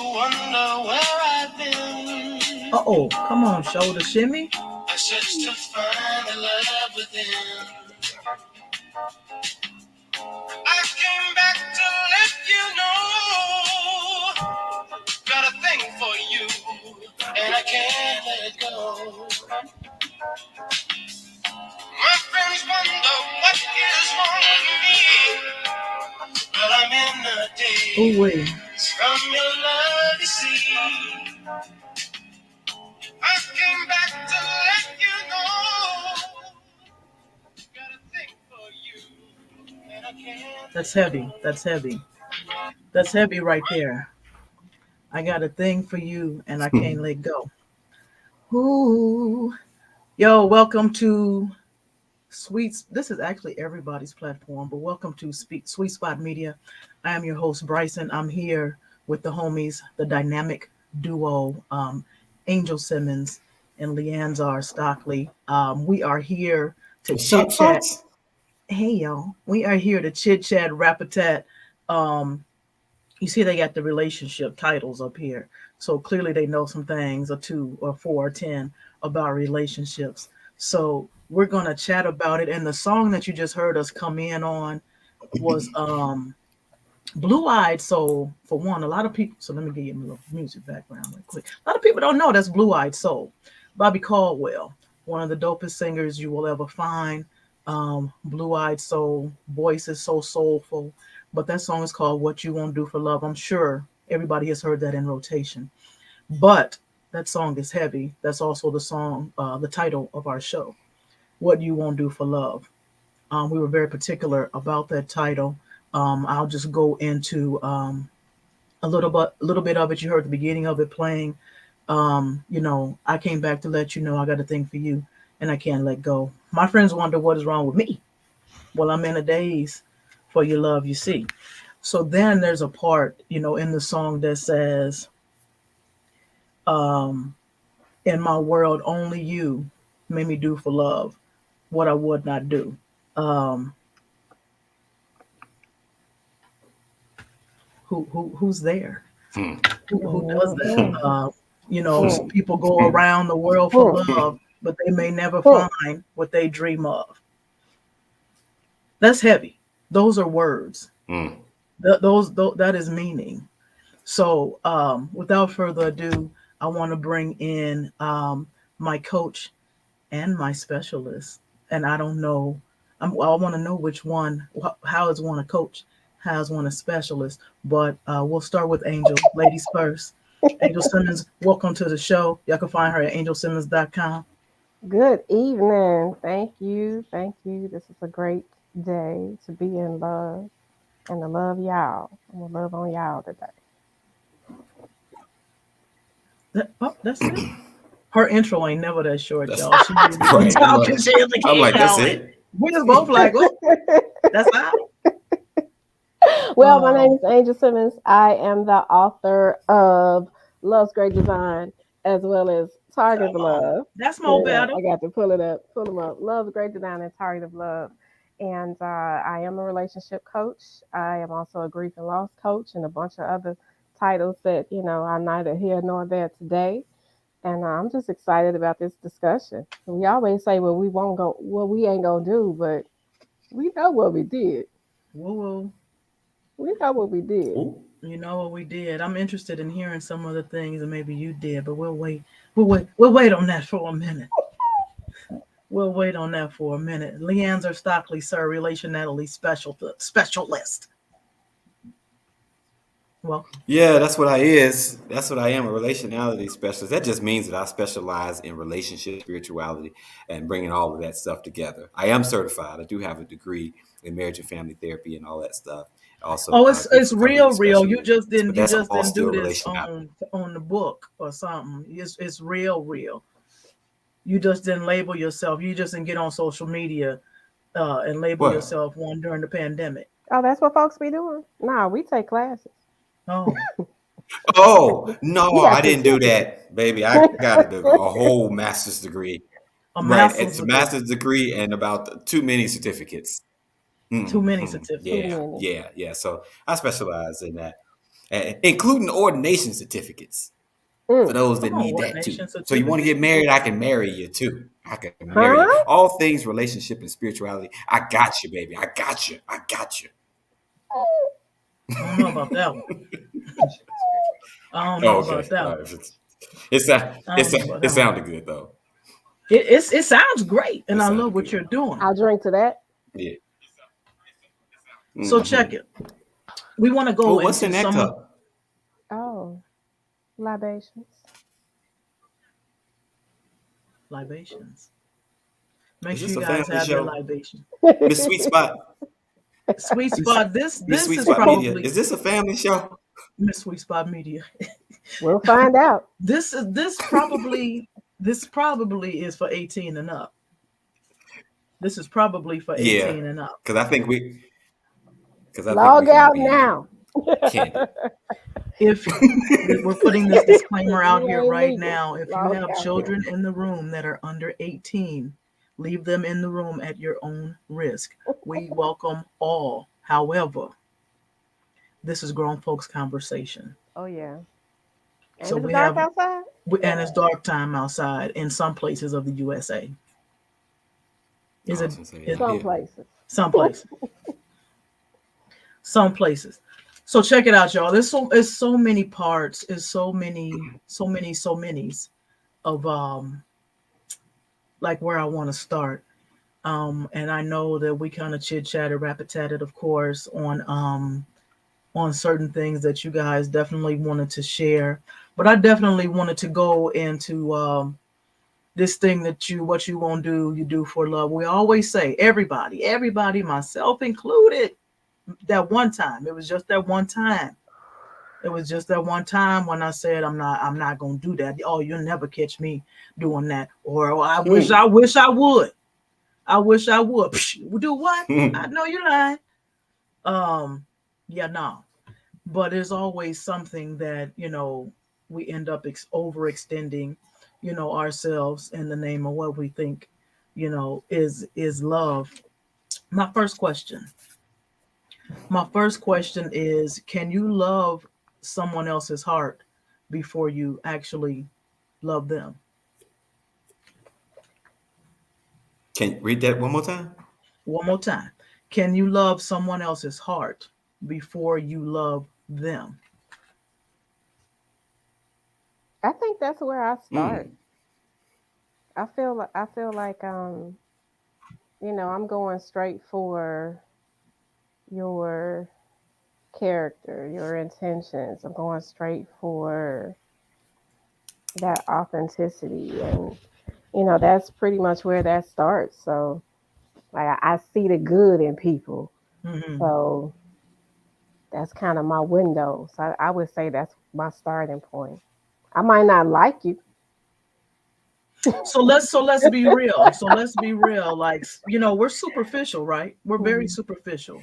wonder where I've been. Uh-oh, come on, shoulder shimmy. I searched to find the love within. I came back to let you know. Got a thing for you, and I can't let it go. My friends wonder what is wrong with me. Well, I'm in the daze. Oh, wait. From your love, you see. I came back to let you know. Got a thing for you, and I can't. That's heavy. That's heavy. That's heavy right there. I got a thing for you and I can't let go. Ooh. Yo, welcome to Sweets. This is actually everybody's platform, but welcome to Sweet Spot Media. I am your host, Brysen. I'm here with the homies, the dynamic duo, Angel Simmons and LeAnzar Stockley. We are here to chit Shut chat. folks. Hey, y'all. We are here to chit chat, rap a tat. You see, they got the relationship titles up here. So clearly they know some things, or two, or four, or 10 about relationships. So we're going to chat about it. And the song that you just heard us come in on was Blue Eyed Soul, for one. A lot of people, so let me give you a little music background real quick. A lot of people don't know that's Blue Eyed Soul. Bobby Caldwell, one of the dopest singers you will ever find. Blue Eyed Soul, voice is so soulful. But that song is called What You Won't Do for Love. I'm sure everybody has heard that in rotation. But that song is heavy. That's also the song, the title of our show, What You Won't Do for Love. We were very particular about that title. I'll just go into a little bit of it. You heard the beginning of it playing. I came back to let you know I got a thing for you and I can't let go. My friends wonder what is wrong with me. Well, I'm in a daze for your love, you see. So then there's a part, in the song that says, in my world, only you made me do for love what I would not do. Um, who's there? Who does that? Some people go around the world for love, but they may never find what they dream of. That's heavy. Those are words. That is meaning. So without further ado, I want to bring in my coach and my specialist. And I don't know, I want to know which one, how is one a coach, how is one a specialist. But we'll start with Angel, ladies first. Angel Simmons, welcome to the show. Y'all can find her at angelsimmons.com. Good evening. Thank you. Thank you. This is a great day to be in love and to love y'all. I'm going to love on y'all today. That's it. Her intro ain't never that short, y'all. She Right. I'm like, that's it. We just both like, oh, that's how. Well, my name is Angel Simmons. I am the author of Love's Great Design, as well as Target of Love. That's more better. I got to pull them up. Love's Great Design and Target of Love. And I am a relationship coach. I am also a grief and loss coach and a bunch of other titles that, I'm neither here nor there today. And I'm just excited about this discussion. We always say, well, we won't go, well, we ain't going to do, but we know what we did. Whoa. We know what we did. Ooh. You know what we did. I'm interested in hearing some of the things that maybe you did, but we'll wait. We'll wait on that for a minute. We'll wait on that for a minute. LeAnzar Stockley, sir, Relationality Specialist. Welcome. Yeah, that's what I is. That's what I am, a relationality specialist. That just means that I specialize in relationship spirituality and bringing all of that stuff together. I am certified. I do have a degree in marriage and family therapy and all that stuff. Also, it's real. You just didn't do this on the book or something. It's real. You just didn't label yourself. You just didn't get on social media and label yourself one during the pandemic. Oh, that's what folks be doing? No, we take classes. Oh no, I didn't do that, baby. I got to do a whole master's degree. It's a master's degree and about too many certificates. Too many certificates. Yeah. So I specialize in that. including ordination certificates for those that Come on, need that too. ordination So you want to certificate. get married, I can marry you too. I can marry you. Huh? All things relationship and spirituality. I got you, baby. I got you. I got you. I don't know about that one. I don't know Oh, about okay. that All one. right. It That one. sounded good though. It sounds great, It and I love sounded what good. you're doing. I'll drink to that. Yeah. So Mm-hmm. check it. We want to Well, go what's into in that some cup? Oh, libations. libations. Make Is sure this you a guys family have your show? libation. Miss Sweet Spot. Sweet Miss, Spot. This Miss this Sweet is Spot Media. probably Is this a family show? Miss Sweet Spot Media. We'll find out. This probably is for 18 and up. This is probably for Yeah, 18 and up. because I think we Log can out be now. candid. If we're putting this disclaimer out You here ain't right legal. now, if you Log have out. children in the room that are under 18, leave them in the room at your own risk. We welcome all. However, this is grown folks conversation. Oh yeah. And So it's we dark have, outside? and it's dark time outside in some places of the USA. Is I it? was gonna say Is, not Some here. places. some places. Some places. So check it out, y'all. It's so many parts. It's so many's of like where I want to start. And I know that we kind of chit chatted, rap-a-tatted, of course, on certain things that you guys definitely wanted to share. But I definitely wanted to go into this thing that what you won't do, you do for love. We always say everybody, myself included. That one time, it was just that one time. It was just that one time when I said I'm not gonna do that. Oh, you'll never catch me doing that. Or oh, I wish I would. I wish I would. Do what? I know you're lying. Yeah, no. But there's always something that, we end up overextending, ourselves in the name of what we think, is love. My first question. My first question is, can you love someone else's heart before you actually love them? Can you read that one more time? One more time. Can you love someone else's heart before you love them? I think that's where I start. Mm. I feel like I'm going straight for your character, your intentions. I'm going straight for that authenticity, and that's pretty much where that starts. So like I see the good in people. Mm-hmm. So that's kind of my window. So I would say that's my starting point. I might not like you. So let's be real. So let's be real. Like, we're superficial, right? We're very Mhm. superficial.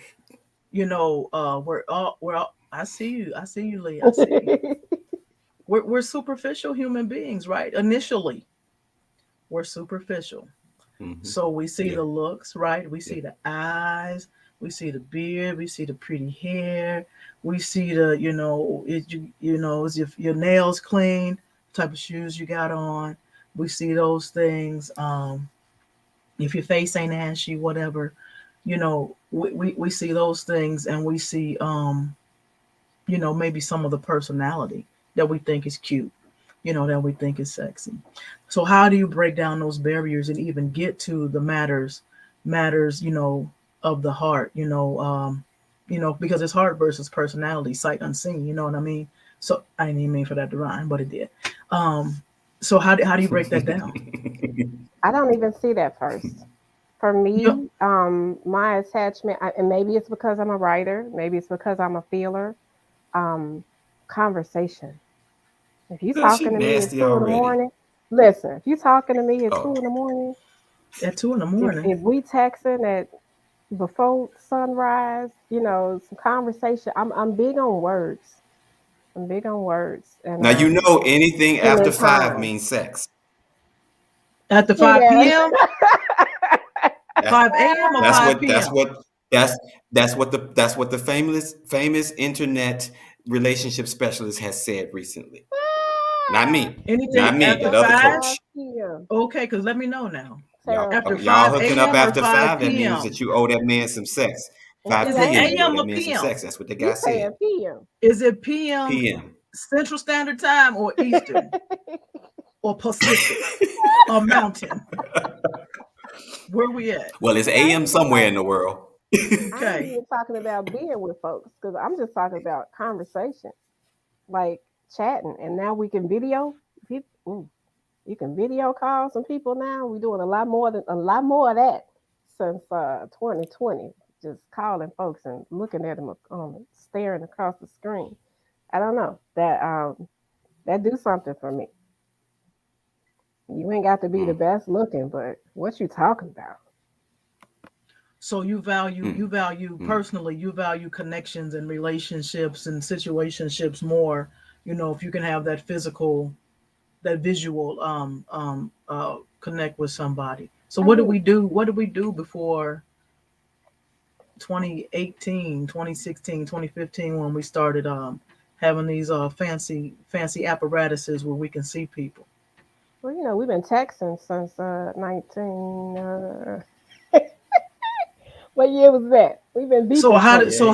We're all I see you. I see you, Lee. I see you. We're superficial human beings, right? Initially, we're superficial. Mm-hmm. So we see Yeah. the looks, right? We Yeah. see the eyes, we see the beard, we see the pretty hair, we see the, is your nails clean, type of shoes you got on. We see those things. If your face ain't ashy, whatever, we see those things, and we see maybe some of the personality that we think is cute, that we think is sexy. So how do you break down those barriers and even get to the matters, of the heart, because it's heart versus personality, sight unseen, you know what I mean? So I didn't even mean for that to rhyme, but it did. So how do you break that down? I don't even see that first. For Yep. me, my attachment, and maybe it's because I'm a writer, maybe it's because I'm a feeler. Um, Conversation. If you She talking to me at nasty 2 in the already. morning, listen. If you talking to me at two Oh. in the morning, At 2 in the morning. if we texting at before sunrise, some conversation. I'm big on words. I'm big on words, and Now you know anything after spending 5 time. means sex. At the 5 Yeah. p.m., That's 5 a.m. or that's 5 what p.m. that's what the famous internet relationship specialist has said recently. Not me, Anything not me, after but other 5? coach. PM. Okay, because let me know now. Sarah, After Y'all 5 hooking up a.m. or after 5 5, that means that p.m.? you owe that man some sex. what did 5 Is it I p.m. say? you owe a.m. that or man some p.m.? sex. That's what the You guy said. saying PM? Is it p.m. PM. Central Standard Time or Eastern or Pacific or Mountain? Where we at? Well, it's See, I AM ain't even somewhere talk, in the world. I ain't Okay. even talking about being with folks because I'm just talking about conversation, like chatting, and now we can video. Ooh, you can video call some people now. We're doing a lot more of that since 2020. Just calling folks and looking at them, staring across the screen. I don't know that do something for me. You ain't got to be the Mm, best looking, but what you talking about? So you value mm. personally, you value connections and relationships and situationships more, if you can have that physical, that visual connect with somebody. So I what did do. we do? What did we do before 2018, 2016, 2015 when we started having these fancy apparatuses where we can see people? Well, we've been texting since 19. What year was that? We've been So beeping how for did Yeah, so yeah.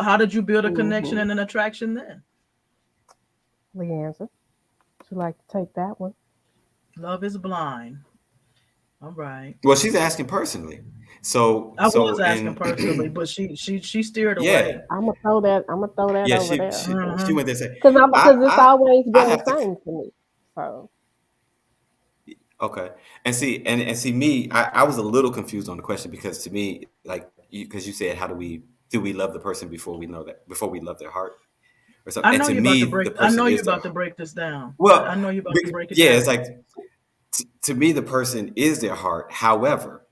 how did you build a connection hmm and an attraction then? LeAnzar, would you like to take that one? Love is blind. All right. Well, she's asking personally. I was asking And personally, but she steered yeah, away. I'm gonna throw that. I'm gonna throw that yeah, over she there she she Hmm. went there and said, because it's I always I been the have to. same to me. So Okay. And see me, I was a little confused on the question because to me, like because you said, how do we love the person before we love their heart or something? I And know to you're about me, to the break. I person know is you're their about to heart. break this down. I Well, know you're about to break it yeah, it's down. like to me, the person is their heart. However,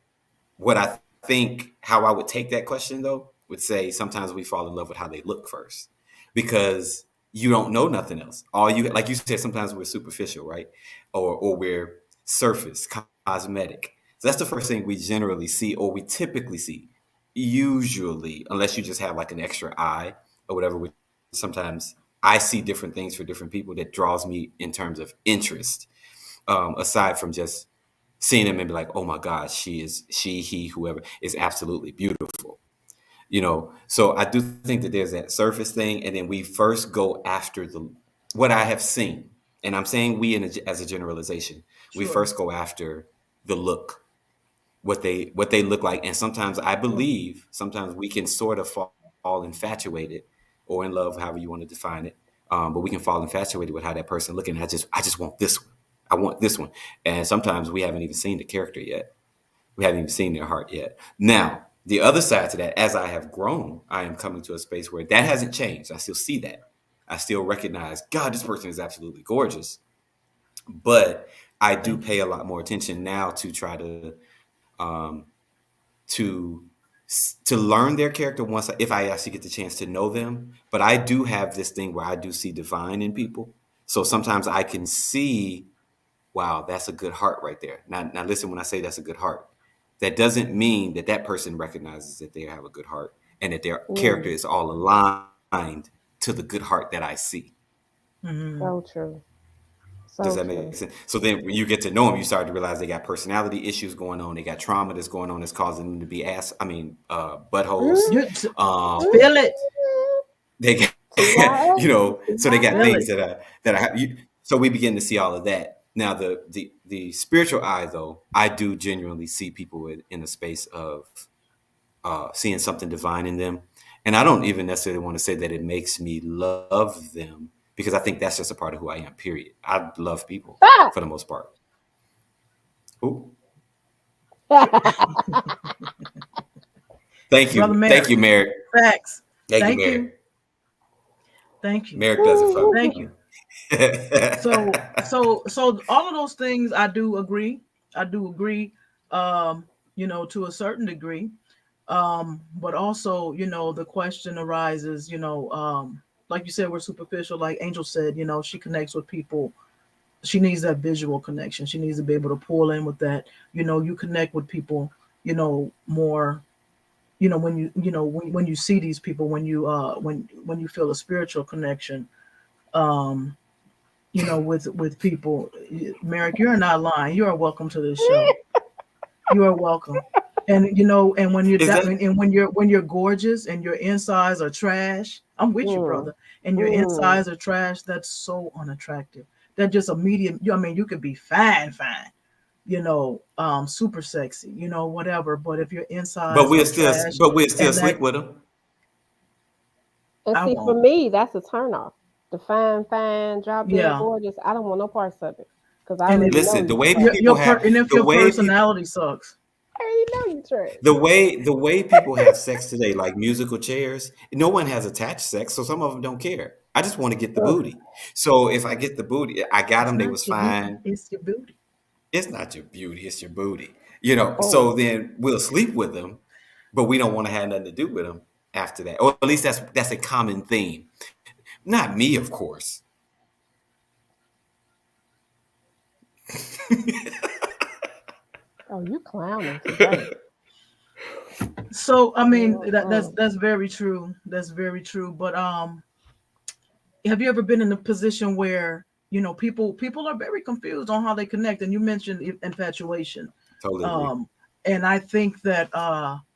what I think, how I would take that question though, would say sometimes we fall in love with how they look first because you don't know nothing else. All you, like you said, sometimes we're superficial, right? Or we're surface, cosmetic. So that's the first thing we generally see, or we typically see. Usually, unless you just have like an extra eye or whatever, which sometimes I see different things for different people that draws me in terms of interest, aside from just seeing them and be like, oh my gosh, he, whoever is absolutely beautiful. So I do think that there's that surface thing, and then we first go after the what I have seen, and I'm saying we as a generalization, we Sure. first go after the look, what they look like, and sometimes I Sure. believe sometimes we can sort of fall infatuated or in love, however you want to define it, but we can fall infatuated with how that person looking. I just want this one. I want this one, and sometimes we haven't even seen the character yet. We haven't even seen their heart yet. Now, the other side to that, as I have grown, I am coming to a space where that hasn't changed. I still see that. I still recognize, God, this person is absolutely gorgeous. But I do Thank pay you. a lot more attention now to try um, to to learn their character once if I actually get the chance to know them. But I do have this thing where I do see divine in people. So sometimes I can see, wow, that's a good heart right there. Now listen, when I say that's a good heart, that doesn't mean that that person recognizes that they have a good heart and that their character mm, is all aligned to the good heart that I see. Hmm. so true, Does so that make true. sense? So then when you get to know them, you start to realize they got personality issues going on. They got trauma that's going on that's causing them to be buttholes. You Um, feel it. they got, TYA, so they got Feel things it. that so we begin to see all of that. Now the spiritual eye though, I do genuinely see people in a space of seeing something divine in them. And I don't even necessarily want to say that it makes me love them because I think that's just a part of who I am, period. I love people Ah! for the most part. Ooh, thank Brother you. Thank Merrick. you, Merrick. Facts. Thank you, Thank you. Merrick. Thank you. Merrick does it for me. Thank you. So all of those things I do agree. I do agree, to a certain degree. But also, the question arises, like you said, we're superficial. Like Angel said, she connects with people. She needs that visual connection. She needs to be able to pull in with that. You connect with people, more when you see these people, when you feel a spiritual connection, um, with people. Merrick, you're not lying. You are welcome to this show. You are welcome. And when you're Is that, that and when you're gorgeous and your insides are trash, I'm with you, Mm, brother. And your mm. insides are trash. That's so unattractive. That just a medium. I mean, you could be fine, fine. Super sexy. Whatever. But if your but insides we'll are still trash, but we'll still and sleep that with them. And I see, for won't. me, that's a turn off. The fine, fine, drop dead Yeah. gorgeous. I don't want no parts of it because I And already if know Listen, the you way trash. people have and if the your way people personality sucks, I already know you trash. the way people have sex today, like musical chairs, no one has attached sex, so some of them don't care. I just want to get the Ugh. booty. So if I get the booty, I got it's them. They not was your beauty, fine. it's your booty. It's not your beauty, it's your booty. Oh, So then we'll sleep with them, but we don't want to have nothing to do with them after that. Or at least that's a common theme. Not me, of course. oh, you clowning today. So I mean that's Mm-mm. that's very true. That's very true. But have you ever been in a position where people are very confused on how they connect? And you mentioned infatuation, Totally agree. um, and I think that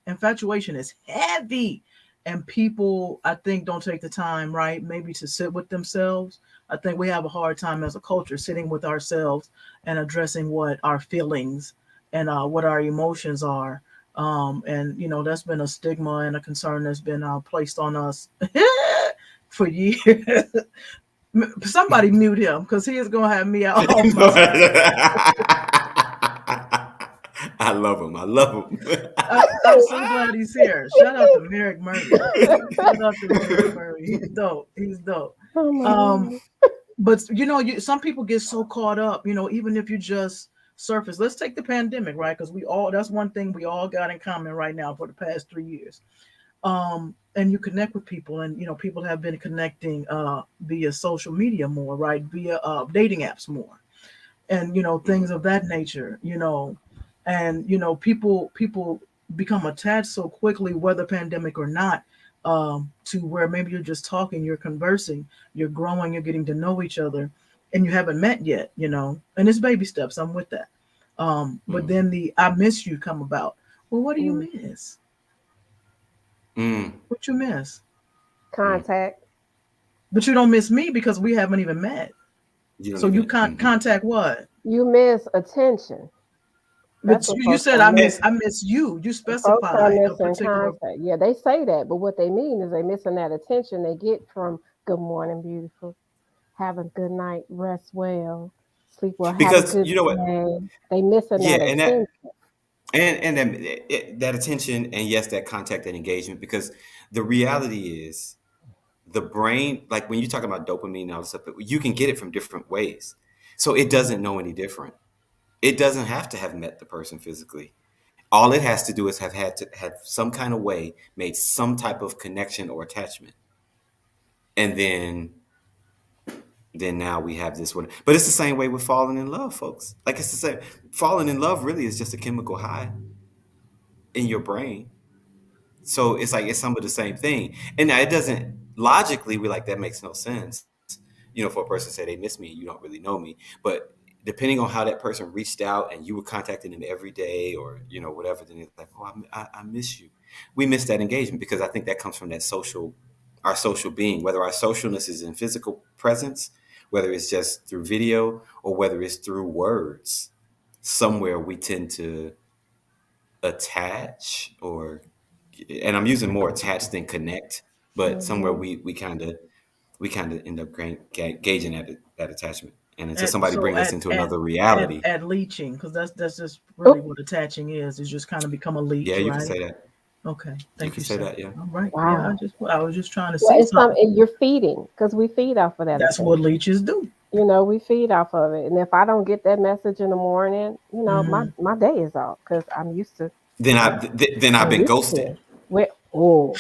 infatuation is heavy, and people I think don't take the time, right? Maybe to sit with themselves. I think we have a hard time as a culture sitting with ourselves and addressing what our feelings and what our emotions are. And that's been a stigma and a concern that's been placed on us for years. Somebody mute him because he is gonna have me out off my screen. I love him. I love him. I'm so glad he's here. Shout out to Merrick Murray. Shout out to Merrick Murray. He's dope. He's dope. Oh my Um, god. but some people get so caught up. Even if you just surface. Let's take the pandemic, right? Because that's one thing we all got in common right now for the past 3 years. And you connect with people, and people have been connecting via social media more, right? Via dating apps more, and things of that nature, and people become attached so quickly, whether pandemic or not, to where maybe you're just talking, you're conversing, you're growing, you're getting to know each other, and you haven't met yet, and it's baby steps. I'm with that. But Mm, then the "I miss you" come about. Well, what do you Mm. miss? mm, What you miss? mm. Contact. But you don't miss me because we haven't even met. You don't So you even. can't Mhm. contact what? You miss attention. That's But what you folks said are I missing. miss you. You Folks are specified a missing particular. contact. Yeah, they say that, but what they mean is they missing that attention they get from "Good morning, beautiful." Have a good night. Rest well. Sleep well. Have a Because good you know what? day. They missing Yeah, that and that attention. and then that attention and yes, that contact and engagement. Because the reality is, the brain, like when you talk about dopamine and all this stuff, you can get it from different ways. So it doesn't know any different. It doesn't have to have met the person physically. All it has to do is have had to have some kind of way made some type of connection or attachment, and then now we have this one. But it's the same way with falling in love, folks. Like it's the same. Falling in love really is just a chemical high in your brain. So it's like it's some of the same thing. And now it doesn't logically, we're like, that makes no sense. For a person to say they miss me, you don't really know me. But depending on how that person reached out and you were contacting them every day or, whatever, then it's like, oh, I miss you. We miss that engagement because I think that comes from our social being, whether our socialness is in physical presence, whether it's just through video or whether it's through words. Somewhere we tend to attach and I'm using more attach than connect, but somewhere Hmm. we kind of end up gauging that attachment, and until At somebody so bring us at into at another at reality. at leeching, because that's just really Oh, what attaching is just kind of become a Yeah, leech, you can right? say that. Okay, You thank can you, say sir. that. Yeah. All right, yeah, wow. I was just trying to Well, see it's something. something you're feeding because we feed off of that That's what attention. leeches do. We feed off of it. And if I don't get that message in the morning, my Hmm. my day is off because I'm used to. Then I'm, I've I'm been used to ghosted. it. Where? Oh,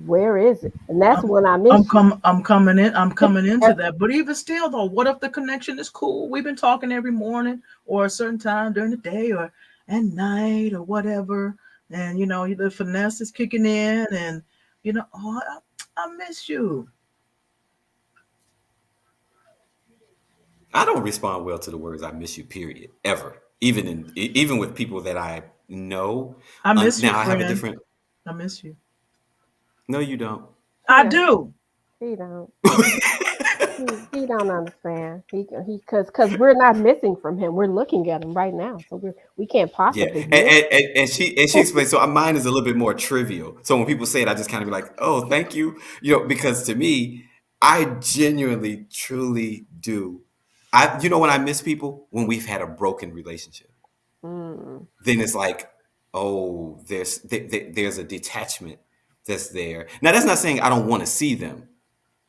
where is it? And that's I'm when I miss you. I'm coming into that. But even still, though, what if the connection is cool? We've been talking every morning or a certain time during the day or at night or whatever. and the finesse is kicking in, and oh, I miss you. I don't respond well to the words "I miss you." Period. Ever. Even with people that I know. I miss you, Now I have a friend. different. I miss you. No, you don't. I Yeah, do. he don't. He don't understand. Because we're not missing from him. We're looking at him right now, so we can't Yeah, possibly and, miss. and, and and she explained. So mine is a little bit more trivial. So when people say it, I just kind of be like, "Oh, thank you," because to me, I genuinely, truly do. When I miss people when we've had a broken relationship, Mm. then it's like, oh, there's a detachment that's there. Now that's not saying I don't want to see them,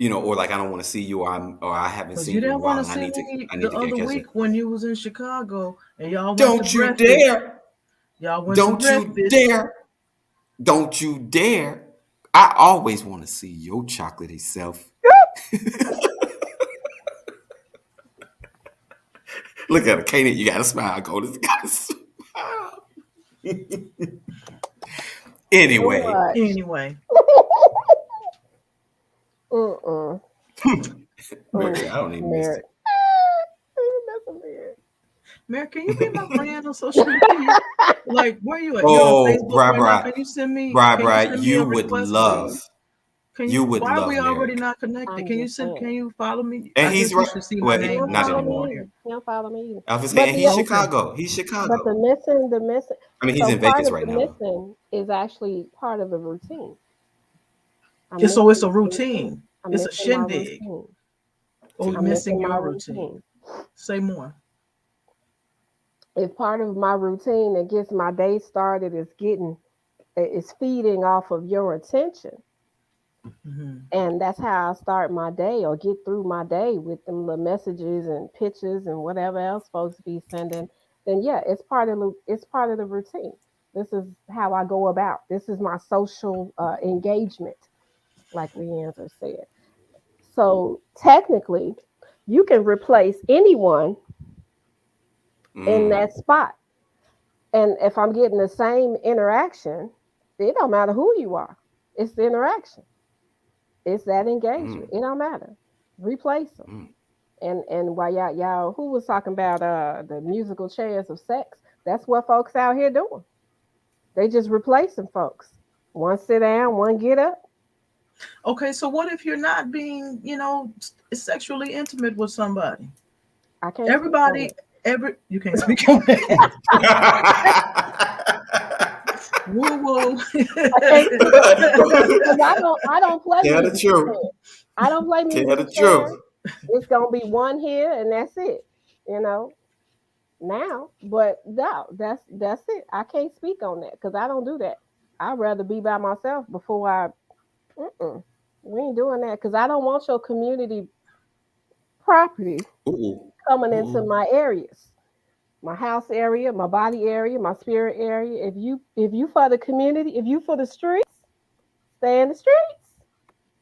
or like I don't want to see you, or I haven't Because you seen you in a didn't want while, to and I see need to me I need the to get other catch up. week when you was in Chicago and y'all went to Don't you breakfast. dare! Y'all went to Don't you breakfast. dare! Don't you dare! I always want to see your chocolatey self. Look at her, Katie. You gotta smile, Goldie. You gotta smile. So Anyway, much. Anyway, Mm-mm. Mary, I don't even miss Married. it. That's weird. Mary, can you be my friend on social media? Like, where you at? You're on Oh, Facebook Bri right now. Bri, Can you send me? Bri Can you Bri, send me a you would request, love, please? Can you you? would Why are we love already Mary. not connected? I'm Can you just send? Can saying. you follow me? And I he's guess you right. should see my Well, He name don't when I not follow come anymore. on me here. either. He don't follow me either. I was saying, But and he's the Okay. Chicago. He's but Chicago. the missing. I mean, he's So in part Vegas of right the now, though. missing is actually part of the routine. I'm So it's missing a my routine. routine. I'm It's a missing my shindig. routine. Or I'm missing missing my your routine. routine. Say more. If part of my routine that gets my day started is feeding off of your attention, Hmm. and that's how I start my day or get through my day with them little messages and pictures and whatever else folks be sending, then yeah, it's part of the routine. This is how I go about. This is my social engagement, like LeAnzar said. So technically, you can replace anyone in Mm, that spot. And if I'm getting the same interaction, it don't matter who you are. It's the interaction. It's that engagement. mm, It don't matter. Replace them. mm. And while y'all who was talking about the musical chairs of sex, that's what folks out here doing. They just replacing folks. One sit down, one get up. Okay, so what if you're not being, sexually intimate with somebody? I can't speak on Everybody, it. you can't speak on that. Woo woo. I can't speak on it because I don't play Tell the musical truth. chairs. I don't play Tell musical the truth. chairs. It's gonna be one here and that's it. You know now, but no, that's it. I can't speak on that because I don't do that. I'd rather be by myself before I. Mm-mm, we ain't doing that because I don't want your community property Ooh, coming into ooh. my areas, my house area, my body area, my spirit area. If you for the community, if you for the streets, stay in the streets.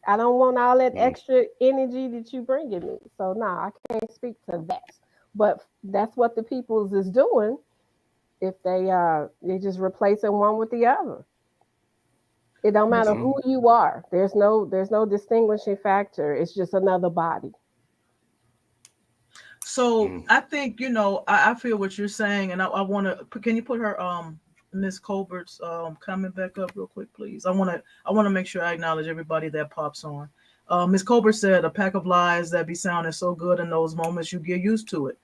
I don't want all that Mm. extra energy that you bringing me. So no, I can't speak to that. But that's what the peoples is doing if they just replacing one with the other. It don't matter Listen, who Mm, you are. There's no distinguishing factor. It's just another body. so mm. I think I feel what you're saying, and I want to. Can you put her Miss Colbert's comment back up real quick, please? I want to make sure I acknowledge everybody that pops on. Miss Colbert said, "A pack of lies that be sounding so good in those moments, you get used to it.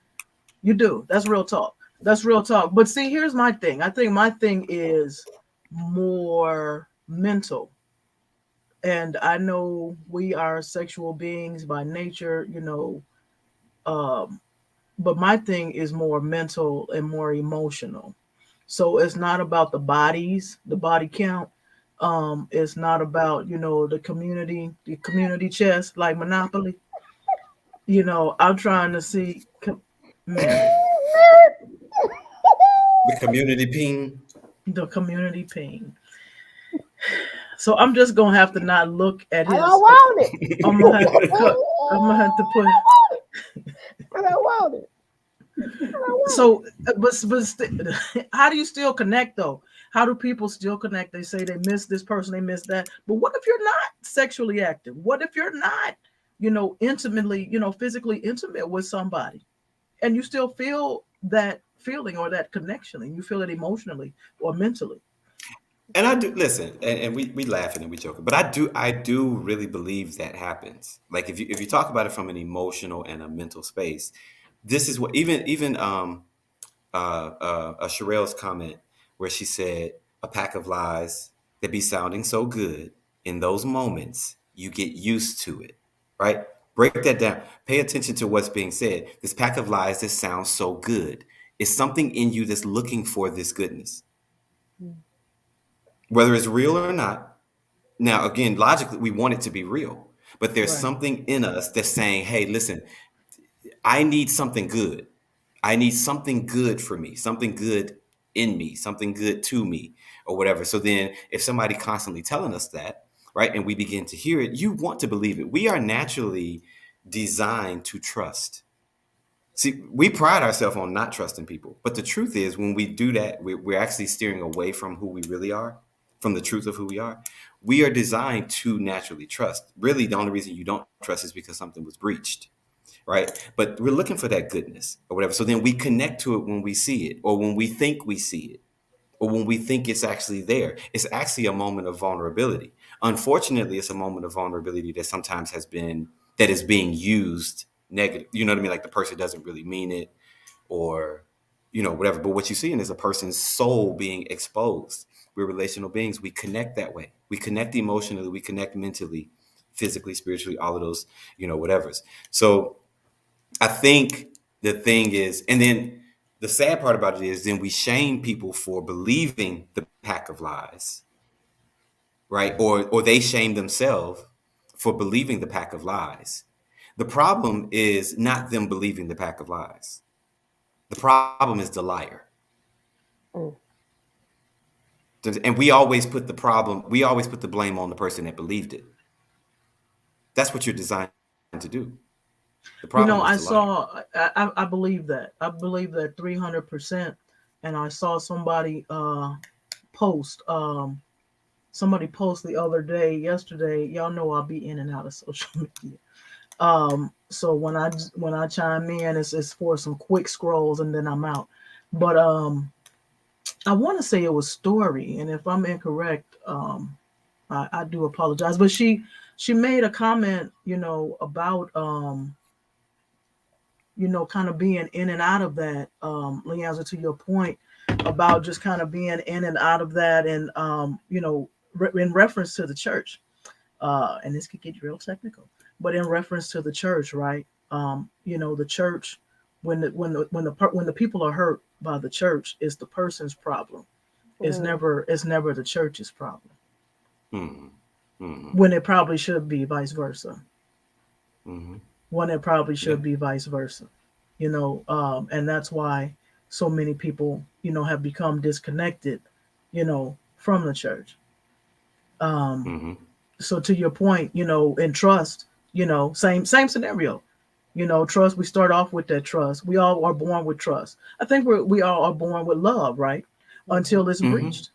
You do. That's real talk. That's real talk. But see, here's my thing. I think my thing is more mental. And I know we are sexual beings by nature, um, but my thing is more mental and more emotional. So it's not about the body count. It's not about, the community chest like Monopoly. I'm trying to see Mary, The community ping. the community pain. So I'm just gonna have to not look at I don't his. want it. I'm gonna have to cut. I'm gonna have to put. I don't want it. I don't want it. So, but how do you still connect though? How do people still connect? They say they miss this person, they miss that. But what if you're not sexually active? What if you're not, intimately, physically intimate with somebody, and you still feel that feeling or that connection, and you feel it emotionally or mentally? And I do listen, and we laughing and we joking, but I do really believe that happens. Like if you talk about it from an emotional and a mental space, this is what even a Sherelle's comment where she said a pack of lies that be sounding so good in those moments you get used to it, right? Break that down. Pay attention to what's being said. This pack of lies that sounds so good is something in you that's looking for this goodness, Mm. whether it's real or not. Now, again, logically, we want it to be real, but there's Right. something in us that's saying, hey, listen, I need something good. I need something good for me, something good in me, something good to me, or whatever. So then, if somebody constantly telling us that, right, and we begin to hear it, you want to believe it. We are naturally designed to trust. See, we pride ourselves on not trusting people, but the truth is, when we do that, we're actually steering away from who we really are, from the truth of who we are. We are designed to naturally trust. Really, the only reason you don't trust is because something was breached, right? But we're looking for that goodness or whatever. So then we connect to it when we see it, or when we think we see it, or when we think it's actually there. It's actually a moment of vulnerability. Unfortunately, it's a moment of vulnerability that sometimes that is being used negative. You know what I mean? Like the person doesn't really mean it, or whatever. But what you're seeing is a person's soul being exposed. We're relational beings. We connect that way. We connect emotionally. We connect mentally, physically, spiritually, all of those, whatever's. So I think the thing is, and then the sad part about it is, then we shame people for believing the pack of lies, right? Or they shame themselves for believing the pack of lies. The problem is not them believing the pack of lies. The problem is the liar. Mm. And we always put the blame on the person that believed it. That's what you're designed to do. The problem is the I liar. saw, I believe that. I believe that 300%. And I saw post, somebody post the other day, yesterday. Y'all know I'll be in and out of social media. So when I chime in, it's for some quick scrolls and then I'm out. But I want to say it was Story, and if I'm incorrect, I do apologize. But she made a comment, about kind of being in and out of that. LeAnzar, to your point about just kind of being in and out of that, and in reference to the church, and this could get real technical, but in reference to the church, right? The church, when the people are hurt by the church, it's the person's problem. Mm. It's never the church's problem. Hmm. Hmm. When it probably should be vice versa. Hmm. When it probably Yeah. should be vice versa. And that's why so many people, have become disconnected, from the church. Um, Hmm. so to your point, in trust, same scenario. Trust. We start off with that trust. We all are born with trust. I think we all are born with love, right? Mhm. Until it's Hmm. breached,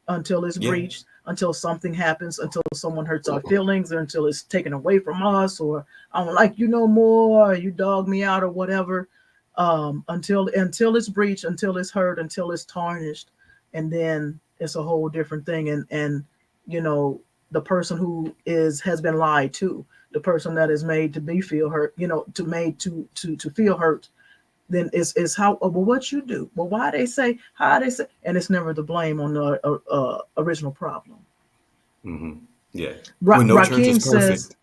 until it's Yeah. breached, until something happens, until someone hurts our feelings, or until it's taken away from us, or I don't like you no more, or you dog me out, or whatever. Until it's breached, until it's hurt, until it's tarnished, and then it's a whole different thing. And you know the person who has been lied to, the person that is made to be feel hurt, to made to feel hurt, then it's how, well, what you do, well, why they say, how they say, and it's never the blame on the original problem. Hmm. Yeah. Well, no church is Rakim says,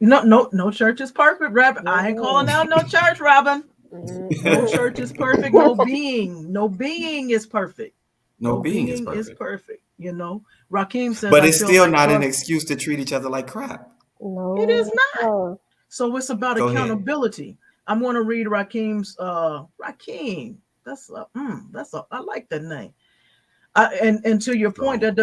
perfect. no church is perfect, Robin. I ain't calling Mm. out no church, Robin. No Mm. church is perfect. No being is perfect. No No being is being is perfect. perfect. Rakim says, But I it's feel still like not an trust. excuse to treat each other like crap. It is No. not. So it's about Go ahead. accountability. I'm going to read Rakim's Rakim. I like that name. And to your point, Strong.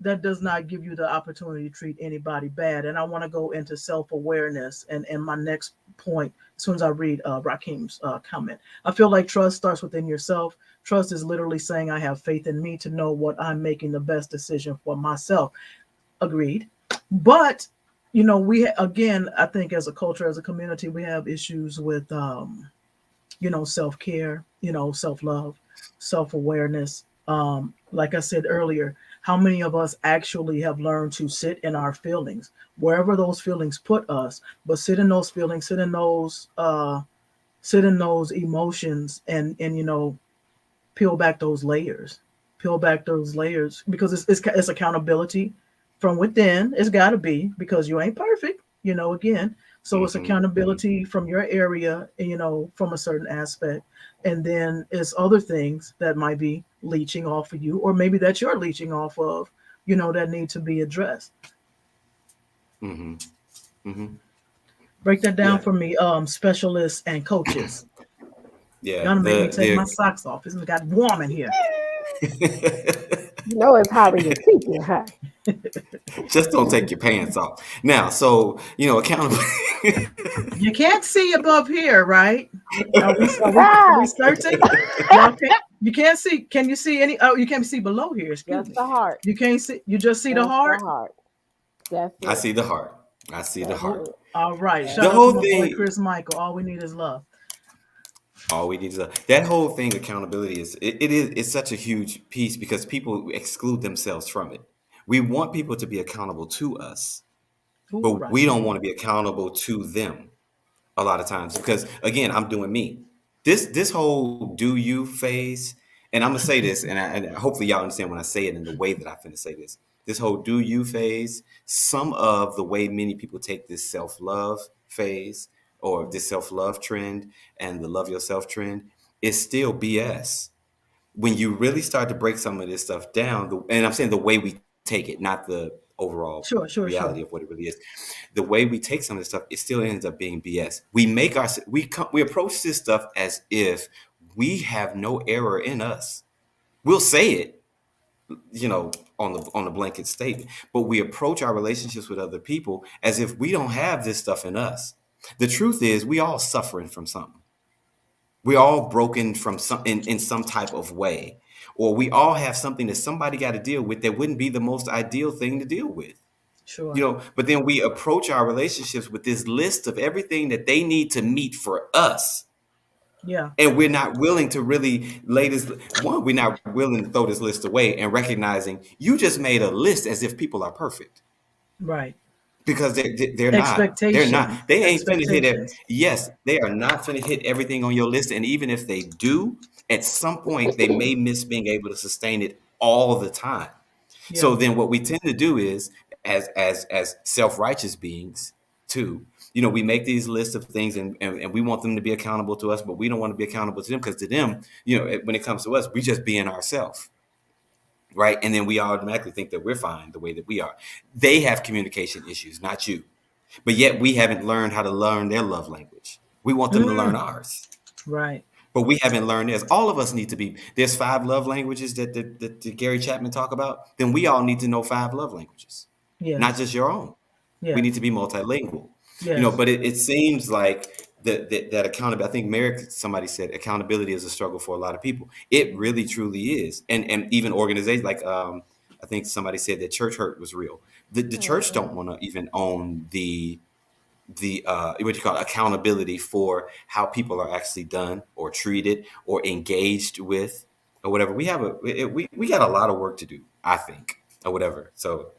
that does not give you the opportunity to treat anybody bad. And I want to go into self-awareness and my next point as soon as I read Rakeem's comment. I feel like trust starts within yourself. Trust is literally saying I have faith in me to know what I'm making the best decision for myself. Agreed. But again, I think as a culture, as a community, we have issues with self care, self love, self awareness. Like I said earlier, how many of us actually have learned to sit in our feelings, wherever those feelings put us, but sit in those feelings, sit in those emotions, and peel back those layers, because it's accountability from within. It's got to be because you ain't perfect, again. So it's Mm-hmm. accountability from your area, from a certain aspect, and then it's other things that might be leeching off of you, or maybe that you're leeching off of, that need to be addressed. Mm-hmm. Mm-hmm. Break that down Yeah. for me, specialists and coaches. Yeah. Y'all done make me The take my socks off. It's got warm in here. You know it's hot when your teeth get hot. Just don't take your pants off. Now, so accountability. You can't see above here, right? Are we Ah, certain? Y'all can't. You can't see. Can you see any? Oh, you can't see below here. Excuse just me. the heart. You can't see. You just see the Just the heart. heart. That's I it. see the heart. I see the That's heart. it. All right. That's The Shout out to whole my boy thing. Chris Michael. All we need is love. All we need is that whole thing. Accountability it's such a huge piece because people exclude themselves from it. We want people to be accountable to us, Ooh, but we don't Raheem. want to be accountable to them a lot of times because again, I'm doing me. This whole do you phase, and I'm gonna say this, and hopefully y'all understand when I say it in the way that I finna say this. This whole do you phase, some of the way many people take this self love phase or this self love trend and the love yourself trend is still BS when you really start to break some of this stuff down, and I'm saying the way we take it, not the overall Sure, sure, reality sure. of what it really is. The way we take some of this stuff, it still ends up being BS. We approach this stuff as if we have no error in us. We'll say it, on the blanket statement, but we approach our relationships with other people as if we don't have this stuff in us. The truth is, we all suffering from something. We're all broken from some in some type of way, or we all have something that somebody got to deal with that wouldn't be the most ideal thing to deal with. Sure. But then we approach our relationships with this list of everything that they need to meet for us, Yeah. and we're not willing to really lay this one. We're not willing to throw this list away and recognizing you just made a list as if people are perfect Right. because they're not. They're Expectations. not. They ain't finna hit it. Expectations. Yes, they are not finna hit everything on your list. And even if they do, at some point they may miss being able to sustain it all the time. Yeah. So then what we tend to do is as self-righteous beings too, we make these lists of things and we want them to be accountable to us, but we don't want to be accountable to them because to them, when it comes to us, we just being ourselves. Right. And then we automatically think that we're fine the way that we are. They have communication issues, not you. But yet we haven't learned how to learn their love language. We want them to learn Mm, ours, right. but we haven't learned theirs. All of us need to be, there's 5 love languages that Gary Chapman talk about. Then we all need to know 5 love languages, not Yes. just your own. We need Yes. to be multilingual, Yes. but it seems like that accountability, I think Merrick, somebody said accountability is a struggle for a lot of people. It really truly is. And even organizations like, I think somebody said that church hurt was real. The church Mhm. don't want to even own the what you call it, accountability for how people are actually done or treated or engaged with or whatever. We got a lot of work to do, I think, or whatever. So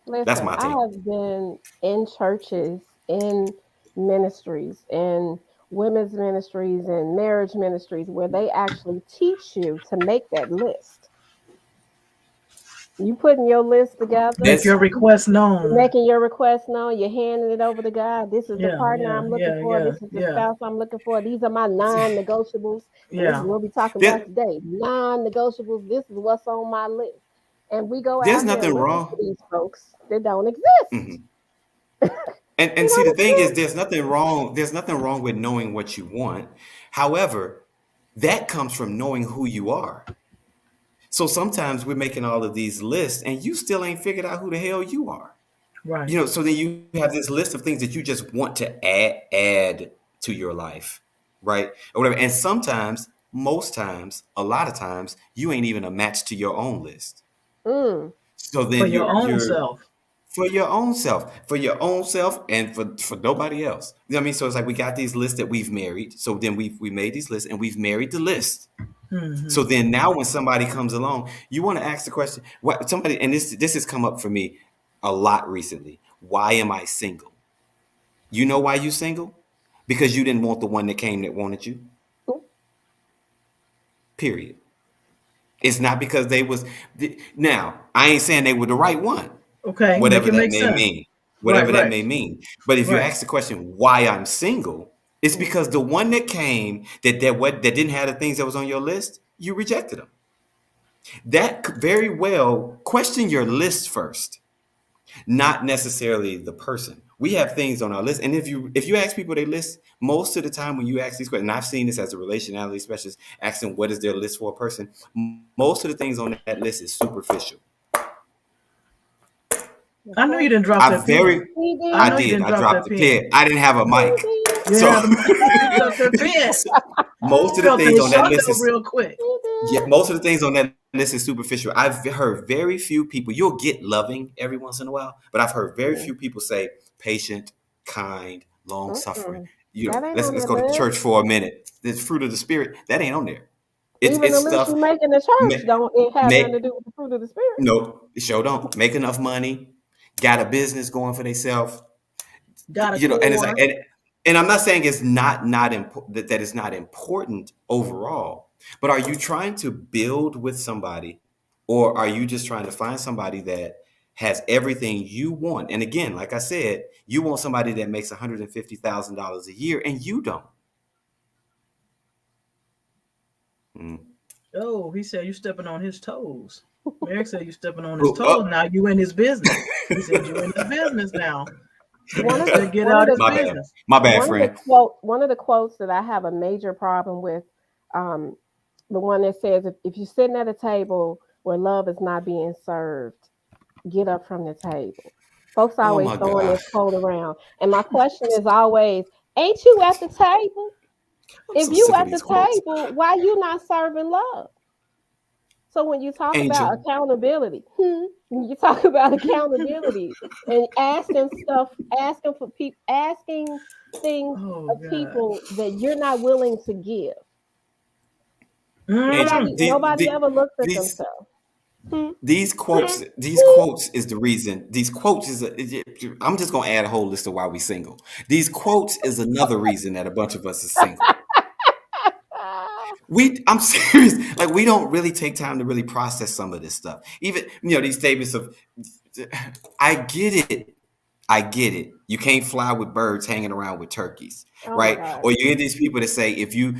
that's Listen, my I take. have been in churches, in ministries, in women's ministries, and marriage ministries where they actually teach you to make that list. You putting your list together, Make This your request you're known. making your request known, you're handing it over to God. This is the Yeah. partner Yeah. I'm looking Yeah. for. Yeah. This is the Yeah. spouse I'm looking for. These are my non-negotiables. And this is Yeah. what we're talking about there, today. Non-negotiables. This is what's on my list. And we go there's out here nothing looking for wrong. these folks that don't exist. Mhm. And They see, the don't thing is, exist. there's nothing wrong. There's nothing wrong with knowing what you want. However, that comes from knowing who you are. So sometimes we're making all of these lists, and you still ain't figured out who the hell you are. Right. So then you have this list of things that you just want to add to your life, right? Or whatever. And sometimes, most times, a lot of times, you ain't even a match to your own list. Mm. So For then your own you're self. for your own self, and for nobody else. You know what I mean? So it's like we got these lists that we've married. So then we made these lists and we've married the list. Hmm. So then now when somebody comes along, you want to ask the question, what somebody, and this has come up for me a lot recently. Why am I single? You know why you single? Because you didn't want the one that came that wanted you. Period. It's not because they was now, I ain't saying they were the right one. Okay, make Whatever it that make may sense. mean. Right, Whatever that right, may mean. But if you right. ask the question why I'm single, it's because the one that came that didn't have the things that was on your list, you rejected them. That very well question your list first, not necessarily the person. We have things on our list, and if you ask people their list, most of the time when you ask these questions, and I've seen this as a relationality specialist, asking what is their list for a person, most of the things on that list is superficial. Of I know you course. didn't drop I that pen. very, He I I know you did, did. didn't I drop dropped that the pen. pen. I didn't have a He mic, did. You didn't so have the you dropped that pen. most of the Felt things that on that shot list though is real quick. He yeah, did. most of the things on that list is superficial. I've heard very few people. You'll get loving every once in a while, but I've heard very Mm. few people say patient, kind, long suffering. Mm-mm. That ain't on Let's that go to list. church for a minute. The fruit of the spirit that ain't on there. Even It's the list stuff. you make in the church Make, don't it have nothing make to do with the fruit of the spirit. no, it sure don't make enough money. Got a business going for themselves. Got a And it's like, core. and I'm not saying it's not important that it's not important overall, but are you trying to build with somebody, or are you just trying to find somebody that has everything you want? And again, like I said, you want somebody that makes $150,000 a year, and you don't. Mm. Oh, he said you stepping on his toes. Merrick said you stepping on his Oh, toes. Now you in his business. He said you in his business now. One He of the said get one of out the his my bad, business. my bad, friend. one of the quotes that I have a major problem with, um, the one that says if you're sitting at a table where love is not being served, get up from the table. Folks Oh always my throwing God, this quote around. And my question is always, ain't you at the table? I'm If so you sick of at the these quotes. table, why you not serving love? So when you talk about Angel, accountability, when you talk about accountability and asking stuff, asking for people, asking things Oh of God. people that you're not willing to give. Angel, Mm. Nobody ever looks at these themselves. Hmm, these quotes is the reason. These quotes I'm just gonna add a whole list of why we single. These quotes is another reason that a bunch of us is single. I'm serious. Like we don't really take time to really process some of this stuff. Even these statements of, I get it. I get it. You can't fly with birds hanging around with turkeys, oh my right? God. Or you get these people that say if you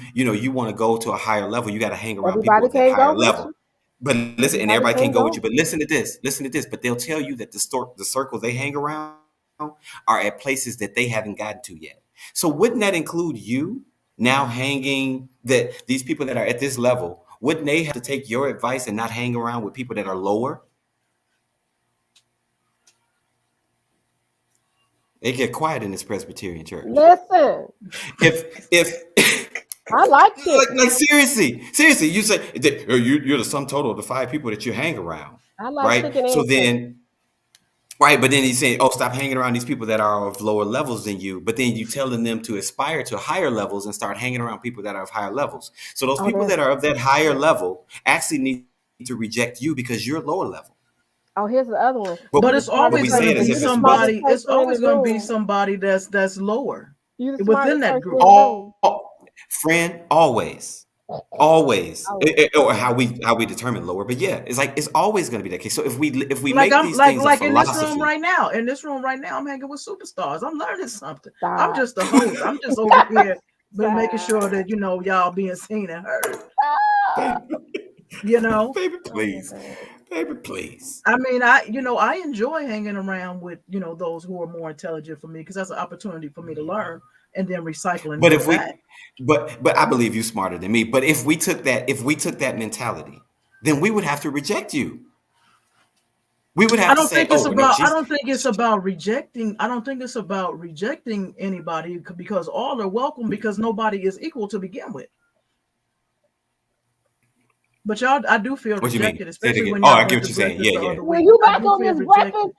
want to go to a higher level, you got to hang around people Everybody of that can't go higher with level. you. But listen, and Everybody everybody can can't go with go. you. But listen to this. Listen to this. But they'll tell you that the circles they hang around are at places that they haven't gotten to yet. So wouldn't that include you now hanging that these people that are at this level? Wouldn't they have to take your advice and not hang around with people that are lower? They get quiet in this Presbyterian church. Listen, If I like chicken. like seriously, you say that you're the sum total of the five people that you hang around, I like right? chicken So and turkey. then, right, but then he's saying, oh, stop hanging around these people that are of lower levels than you. But then you telling them to aspire to higher levels and start hanging around people that are of higher levels. So those Oh, people there's that are of that higher level actually need to reject you because you're lower level. oh here's the other one. But But You the it's but smartest always we going say to it person. as be You if the it's smartest somebody. It's person in the always going to be room. somebody that's lower You the within smartest that person group. in the room. friend, always, Oh, or how we determine lower. But yeah, it's like it's always going to be that case. So if we Like make I'm these things a like in this room philosophy, right now. In this room right now, I'm hanging with superstars. I'm learning something. I'm stop. just the host. I'm just over here been making sure Stop. that y'all being seen and heard. baby, You know, baby, Oh my please, God. baby, please. I mean, I enjoy hanging around with those who are more intelligent for me because that's an opportunity for me to learn and then recycle and But give if back. we, but I believe you smarter than me. But if we took that mentality, then we would have to reject you. We would have I to don't say, think it's oh, about. I she's. don't think it's about rejecting. I don't think it's about rejecting anybody because all are welcome because nobody is equal to begin with. But y'all, I do feel What you mean? rejected, Say it especially again. when Oh, y'all I get went what to you're saying. breakfast Yeah, the yeah. other When week. you I back do on feel this breakfast, rejected.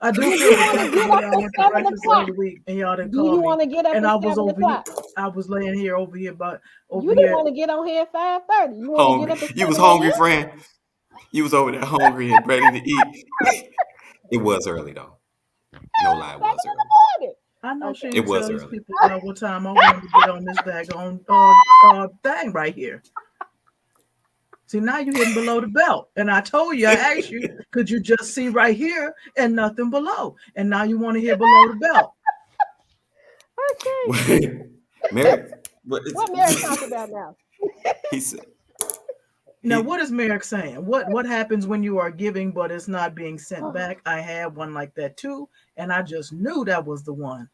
I do do feel you want to rejected get when up y'all at went to 7 breakfast the o'clock? other week and y'all didn't Do you call me. want to get up And at I was 7 over here. o'clock? I was laying here over here, but over You didn't here. want to get on here at 5:30. You want to get Hungry. up at You was 7 hungry, a.m.? friend. You was over there hungry and ready to eat. It was early though. No lie, it 7 was in the early. morning. I know she Okay. It ain't was tell these early. people what time I wanted to get on this daggone thing right here. See, now you're hitting below the belt. And I told you, I asked you, could you just see right here and nothing below? And now you want to hear below the belt. Okay. Merrick, what What Mary talking about now? he said Now, he what is Merrick saying? What happens when you are giving but it's not being sent Oh, back? I had one like that too, and I just knew that was the one.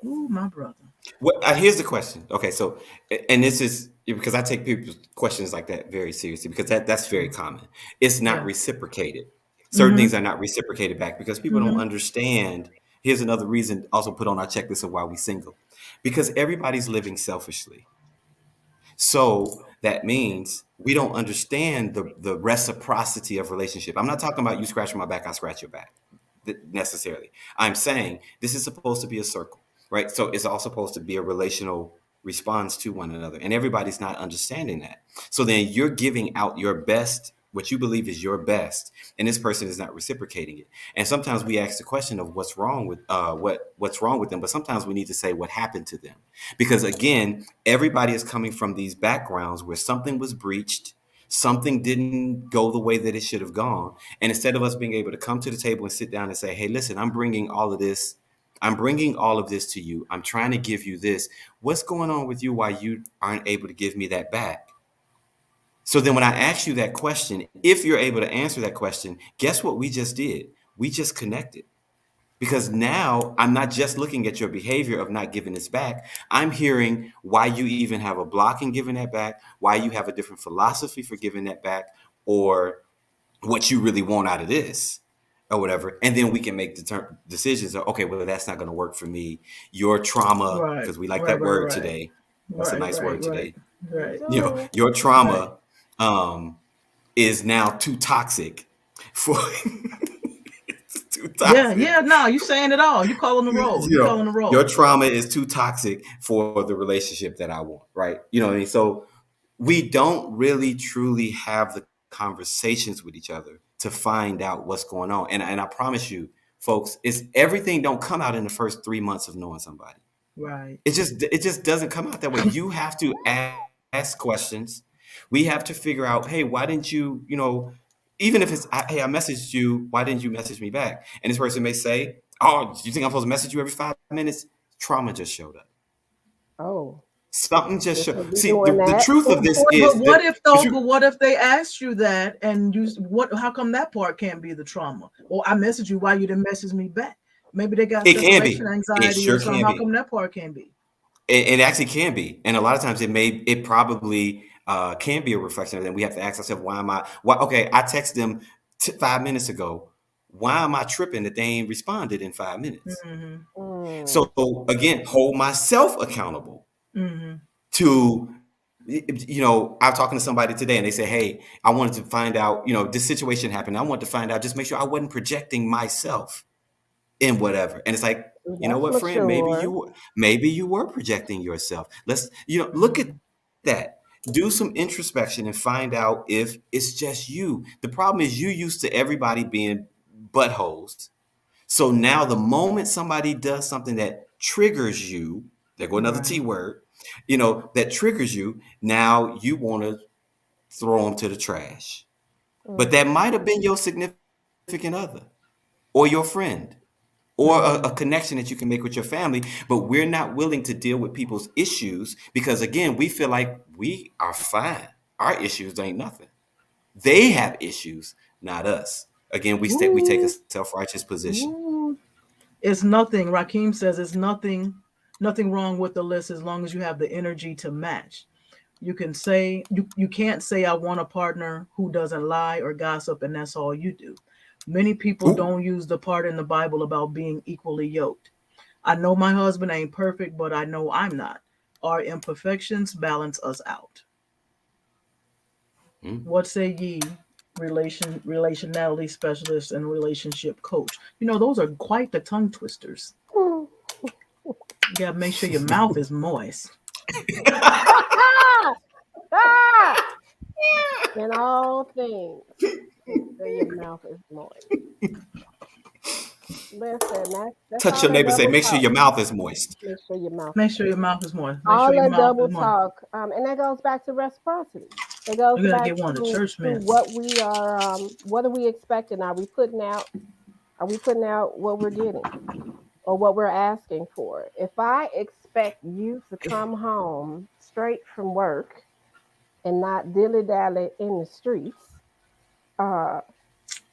Ooh, my brother. what here's the question. Okay, so and this is because I take people's questions like that very seriously because that's very Mm, common. It's not yeah. reciprocated. Certain Mm-hmm. things are not reciprocated back because people don't Mm-hmm. understand. Here's another reason also put on our checklist of why we single. Because everybody's living selfishly. So that means we don't understand the reciprocity of relationship. I'm not talking about you scratching my back, I scratch your back necessarily. I'm saying this is supposed to be a circle, right? So it's all supposed to be a relational response to one another. And everybody's not understanding that. So then you're giving out your best, what you believe is your best, and this person is not reciprocating it. And sometimes we ask the question of what's wrong with what's wrong with them, but sometimes we need to say what happened to them. Because again, everybody is coming from these backgrounds where something was breached, something didn't go the way that it should have gone. And instead of us being able to come to the table and sit down and say, hey, listen, I'm bringing all of this. I'm bringing all of this to you. I'm trying to give you this. What's going on with you why you aren't able to give me that back? So then when I ask you that question, if you're able to answer that question, guess what we just did? We just connected. Because now I'm not just looking at your behavior of not giving this back. I'm hearing why you even have a block in giving that back, why you have a different philosophy for giving that back, or what you really want out of this or whatever. And then we can make decisions of, okay, well, that's not going to work for me. Your trauma, Right. because we like Right. that Right. word Right. today. That's a Right. nice Right. word Right. today. we Right. do. Your Right. trauma um, is now too toxic for it's too Yeah. toxic. Yeah. No, you saying it all. You calling the roll. You calling the Your roll. trauma is too toxic for the relationship that I want, right? You know what I mean? So we don't really truly have the conversations with each other to find out what's going on. And I promise you, folks, it's everything don't come out in the first 3 months of knowing somebody. Right. It just doesn't come out that way. You have to ask questions. We have to figure out, hey, why didn't you, even if it's, hey, I messaged you, why didn't you message me back? And this person may say, oh, you think I'm supposed to message you every 5 minutes? Trauma just showed up. Oh, Something just you showed. should be See, the, doing the that. truth of this But is what that if the though? truth, But what if they asked you that and you what? How come that part can't be the trauma? Or I messaged you, why you didn't message me back? Maybe they got it can separation be. It anxiety or sure something. can How be. come that part can't be? It actually can be, and a lot of times it probably can be a reflection of that. We have to ask ourselves, why am I? Why? Okay, I texted them 5 minutes ago. Why am I tripping that they ain't responded in 5 minutes? Mm-hmm. Mm, So again, hold myself accountable Mm-hmm. to. I'm talking to somebody today, and they say, "Hey, I wanted to find out. This situation happened. I wanted to find out, just make sure I wasn't projecting myself in whatever." And it's like, you know that's what, friend? Maybe mature. you were projecting yourself. Let's, look at Mm-hmm. that. Do some introspection and find out if it's just you. The problem is you used to everybody being buttholes. So now the moment somebody does something that triggers you, there go another T Right. word, that triggers you, now you want to throw them to the trash. But Mm, that might have been your significant other or your friend or a Mm-hmm. connection that you can make with your family, but we're not willing to deal with people's issues because again, we feel like we are fine. Our issues ain't nothing. They have issues, not us. Again, we take a Ooh. self-righteous position. Ooh. It's nothing. Raheem says it's nothing wrong with the list as long as you have the energy to match. You can say you can't say I want a partner who doesn't lie or gossip and that's all you do. Many people Ooh. don't use the part in the Bible about being equally yoked. I know my husband ain't perfect, but I know I'm not. Our imperfections balance us out. Mm. What say ye, relationality specialist and relationship coach? You know, those are quite the tongue twisters. You gotta make sure your mouth is moist. Ah! In all things, make sure your mouth is moist. Listen, that's Touch all your that neighbor. Say, double make sure talk. your mouth is moist. Make sure your mouth Make is sure your moist. mouth is moist. Make sure All your that mouth is double moist. talk, and that goes back to reciprocity. It goes We gotta back get one of the to church men. what are we expecting? Are we putting out what we're getting or what we're asking for? If I expect you to come home straight from work and not dilly dally in the streets, uh,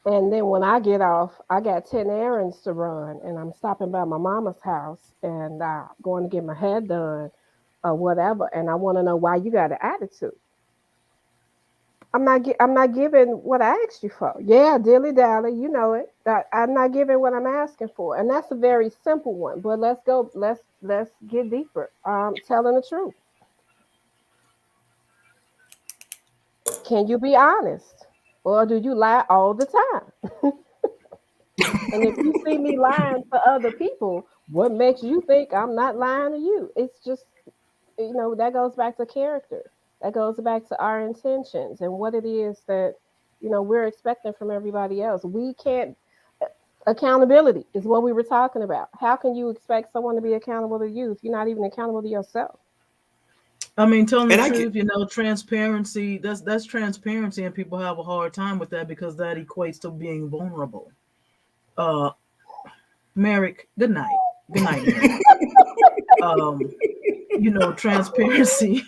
and then when I get off, I got 10 errands to run, and I'm stopping by my mama's house and going to get my hair done or whatever, and I want to know why you got an attitude. I'm not giving what I asked you for. Yeah, dilly dally, you know it. I'm not giving what I'm asking for, and that's a very simple one. But let's go. Let's get deeper. Telling the truth. Can you be honest, or do you lie all the time? And if you see me lying to other people, what makes you think I'm not lying to you? It's just, that goes back to character. That goes back to our intentions and what it is that, we're expecting from everybody else. We can't, accountability is what we were talking about. How can you expect someone to be accountable to you if you're not even accountable to yourself? I mean, telling the And I get truth, you know, transparency, that's transparency, and people have a hard time with that because that equates to being vulnerable. Uh Merrick, good night. Good night, Merrick. Um, you know, transparency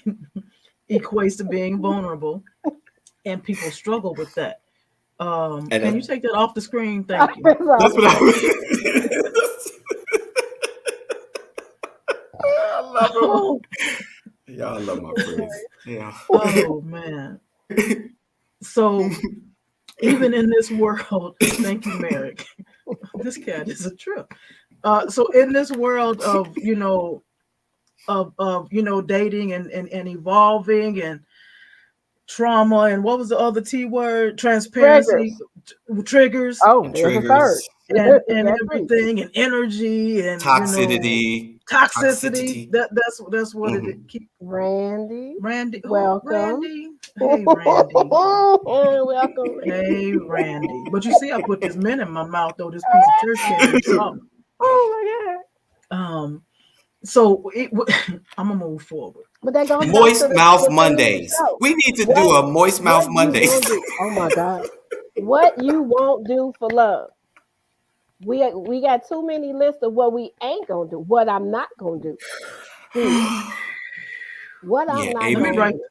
equates to being vulnerable, and people struggle with that. and Can you take that off the screen? Thank you. It's off that's the what I screen. was. I love Oh, him. Y'all love my friends. Yeah. Oh man. So even in this world, thank you, Merrick. This cat is a trip. So in this world of dating and evolving and trauma and what was the other T word? Transparency, triggers. triggers, Oh, And there's a third. triggers, and Got three. everything and energy and toxicity, toxicity. toxicity. That's what it Mhm. keep. Randy, Randy, oh welcome. Randy, hey Randy, Welcome, Randy. hey Randy. But you see, I put this mint in my mouth though. This piece of church can't even talk. Oh my God. Um, so I'm gonna move forward. But that goes back to Moist mouth the theme of the Mondays. show. We need to do What a moist what mouth you Mondays. won't do. Oh my God. What you won't do for love. We got too many lists of what we ain't gonna do. What I'm not gonna do. Period. What I'm Yeah, not Let me gonna amen. write. do.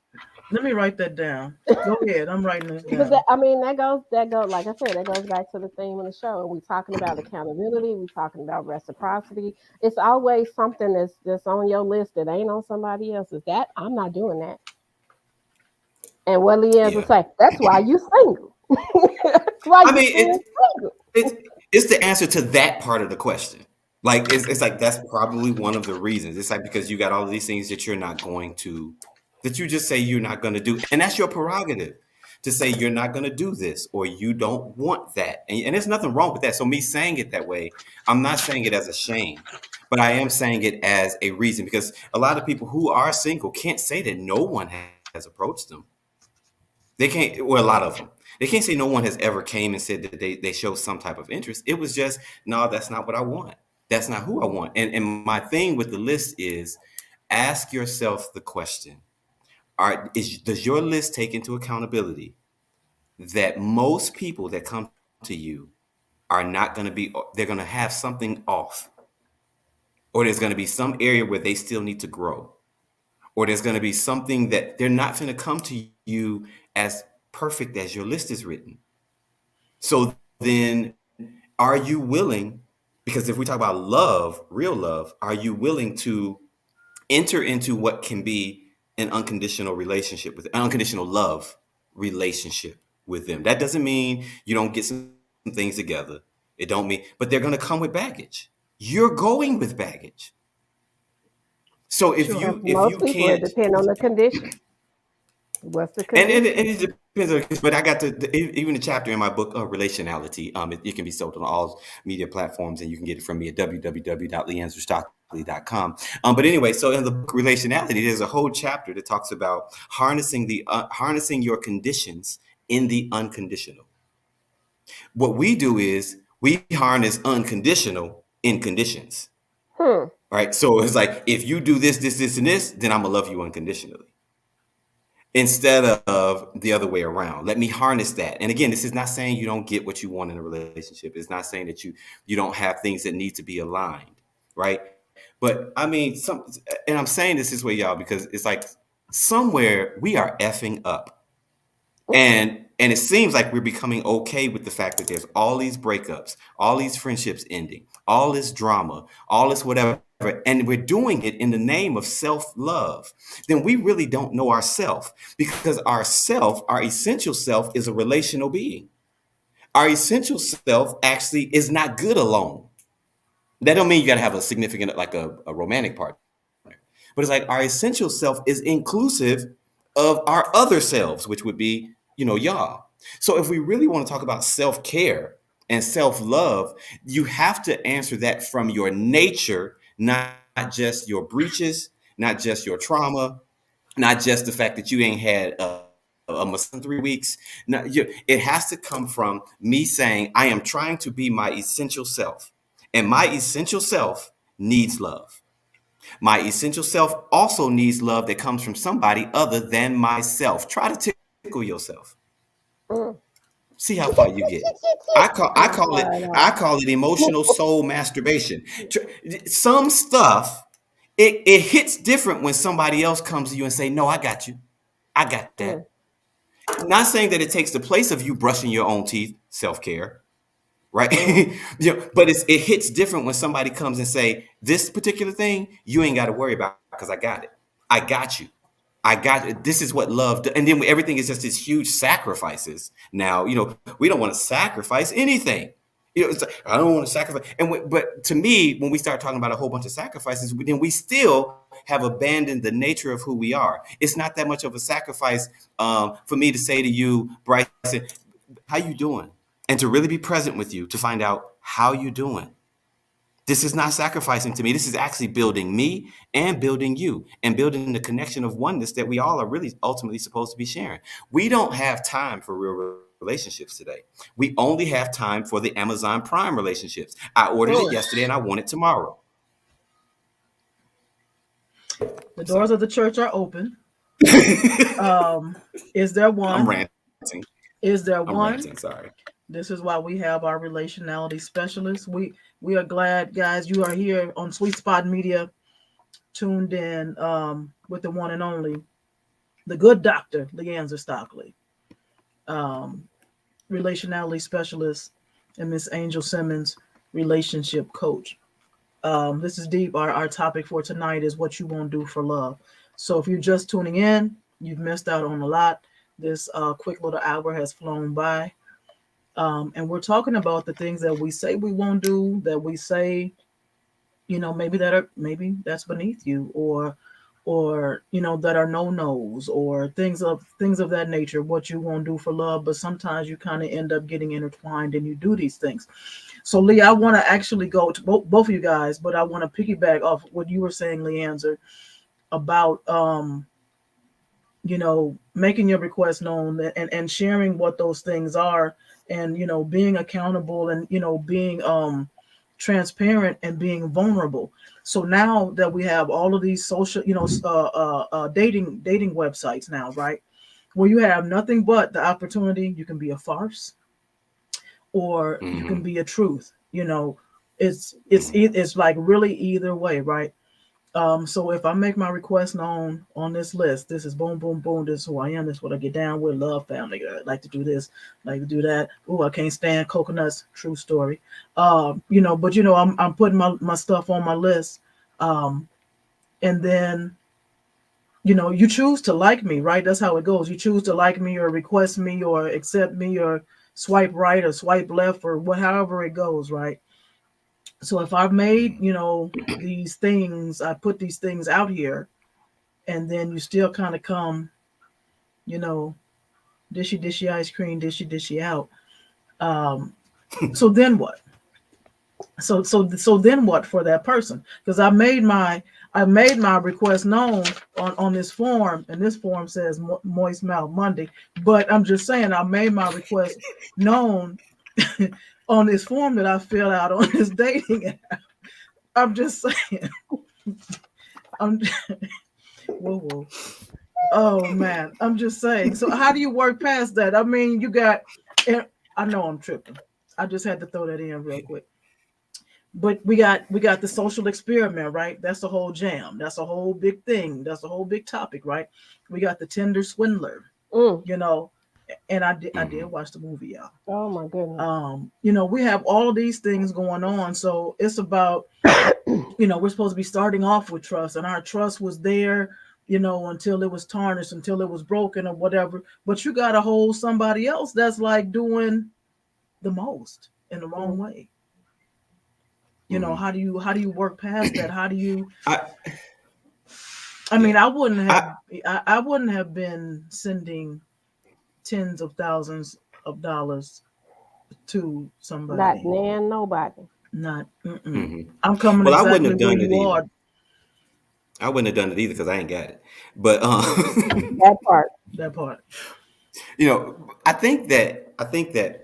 Let me write that down. Go ahead. I'm writing this But that, down. I mean, that goes like I said, that goes back to the theme of the show. And we talking about accountability, we talking about reciprocity. It's always something that's on your list that ain't on somebody else's. That I'm not doing that. And what LeAnzar Yeah. say, that's why you single. That's why I you mean, still single. it's it's the answer to that part of the question. Like it's like that's probably one of the reasons. It's like because you got all of these things that you're not going to, that you just say you're not going to do, and that's your prerogative to say you're not going to do this or you don't want that, and there's nothing wrong with that. So me saying it that way, I'm not saying it as a shame, but I am saying it as a reason because a lot of people who are single can't say that no one has approached them. They can't, well, a lot of them. They can't say no one has ever came and said that they show some type of interest. It was just, no, that's not what I want. That's not who I want. And my thing with the list is ask yourself the question, does your list take into accountability that most people that come to you are not going to be, they're going to have something off, or there's going to be some area where they still need to grow, or there's going to be something that they're not going to come to you as perfect as your list is written. So then, are you willing? Because if we talk about love, real love, are you willing to enter into what can be an unconditional relationship with, an unconditional love relationship with them? That doesn't mean you don't get some some things together. It don't mean, but they're going to come with baggage. You're going with baggage. So if Sure. For you most people, it can't, depends on the condition. What's the and condition? it depends on, but I got even the chapter in my book, Relationality. It can be sold on all media platforms, and you can get it from me at www.LeAnzarStockley.com. But anyway, so in the book Relationality, there's a whole chapter that talks about harnessing your conditions in the unconditional. What we do is we harness unconditional in conditions, Hmm. right? So it's like, if you do this, this, this, and this, then I'm gonna love you unconditionally, instead of the other way around. Let me harness that. And again, this is not saying you don't get what you want in a relationship. It's not saying that you don't have things that need to be aligned, right? But I mean, and I'm saying this way, y'all, because it's like somewhere we are effing up. And it seems like we're becoming okay with the fact that there's all these breakups, all these friendships ending, all this drama, all this whatever, and we're doing it in the name of self-love. Then we really don't know ourself, because our essential self is a relational being. Our essential self actually is not good alone. That don't mean you got to have a significant, like a romantic partner. But it's like our essential self is inclusive of our other selves, which would be, y'all. So if we really want to talk about self-care and self-love, you have to answer that from your nature, not just your breaches, not just your trauma, not just the fact that you ain't had a massage in 3 weeks. No, it has to come from me saying, I am trying to be my essential self. And my essential self needs love. My essential self also needs love that comes from somebody other than myself. Try to tickle yourself. Mm. See how far you get. I call I I'm call it sorry, no. I call it emotional soul masturbation. Some stuff, it hits different when somebody else comes to you and say, "No, I got you. I got Mm. that." Not saying that it takes the place of you brushing your own teeth, self-care, right? Mm. But it hits different when somebody comes and say, this particular thing you ain't got to worry about, because I got it. I got you. I got it. This is what love and then everything is just these huge sacrifices. Now, we don't want to sacrifice anything. It's like, I don't want to sacrifice. But to me, when we start talking about a whole bunch of sacrifices, then we still have abandoned the nature of who we are. It's not that much of a sacrifice for me to say to you, Brysen, how you doing? And to really be present with you to find out how you doing. This is not sacrificing to me. This is actually building me and building you and building the connection of oneness that we all are really ultimately supposed to be sharing. We don't have time for real relationships today. We only have time for the Amazon Prime relationships. I ordered it Mm. yesterday and I want it tomorrow. The Sorry. doors of the church are open. Is there I'm one? ranting. Is there I'm one? ranting. Sorry. This is why we have our relationality specialists. We are glad, guys, you are here on Sweet Spot Media, tuned in with the one and only, the good doctor, LeAnzar Stockley, um, relationality specialist, and Miss Angel Simmons, relationship coach. This is deep. Our topic for tonight is what you won't do for love. So if you're just tuning in, you've missed out on a lot. This quick little hour has flown by. And we're talking about the things that we say we won't do, that we say, maybe that's beneath you, or that are no nos, or things of that nature, what you won't do for love. But sometimes you kind of end up getting intertwined and you do these things. So Lee, I want to actually go to both of you guys, but I want to piggyback off what you were saying, LeAnzar, about making your request known, and sharing what those things are, and being accountable, and being transparent and being vulnerable. So now that we have all of these social, dating websites now, right, where you have nothing but the opportunity, you can be a farce or you can Mm-hmm. be a truth. It's it's Mm-hmm. it's like really either way, right? So if I make my request known on this list, this is boom, boom, boom. This is who I am. This is what I get down with. Love, family. I like to do this. I like to do that. Oh, I can't stand coconuts. True story. But I'm putting my stuff on my list. Um, and then you choose to like me, right? That's how it goes. You choose to like me or request me or accept me or swipe right or swipe left or however it goes, right? So if I've made, these things, I put these things out here, and then you still kind of come, you know, dishy dishy ice cream, dishy dishy out. Um, so then what? So then what for that person? Because I made my request known on this form, and this form says Moist Mouth Monday. But I'm just saying I made my request known on this form that I filled out on this dating app. I'm just saying. I'm whoa whoa. Oh man, I'm just saying. So how do you work past that? I mean, you got. I know I'm tripping. I just had to throw that in real quick. But we got the social experiment, right? That's a whole jam. That's a whole big thing. That's a whole big topic, right? We got the Tinder swindler, Mm. you know, and I did Mhm. watch the movie, y'all. Oh my goodness. We have all these things going on. So it's about, we're supposed to be starting off with trust, and our trust was there, until it was tarnished, until it was broken or whatever. But you got to hold somebody else that's like doing the most in the wrong Mm. way. Mhm. How do you work past that? How do you I I mean, yeah. I wouldn't have I I wouldn't have been sending tens of thousands of dollars to Not somebody. nan nobody. Not mm-mm. mhm. I'm coming Well, I wouldn't exactly have where done it you either. are. I wouldn't have done it either because I ain't got it. But That part. That part. I think that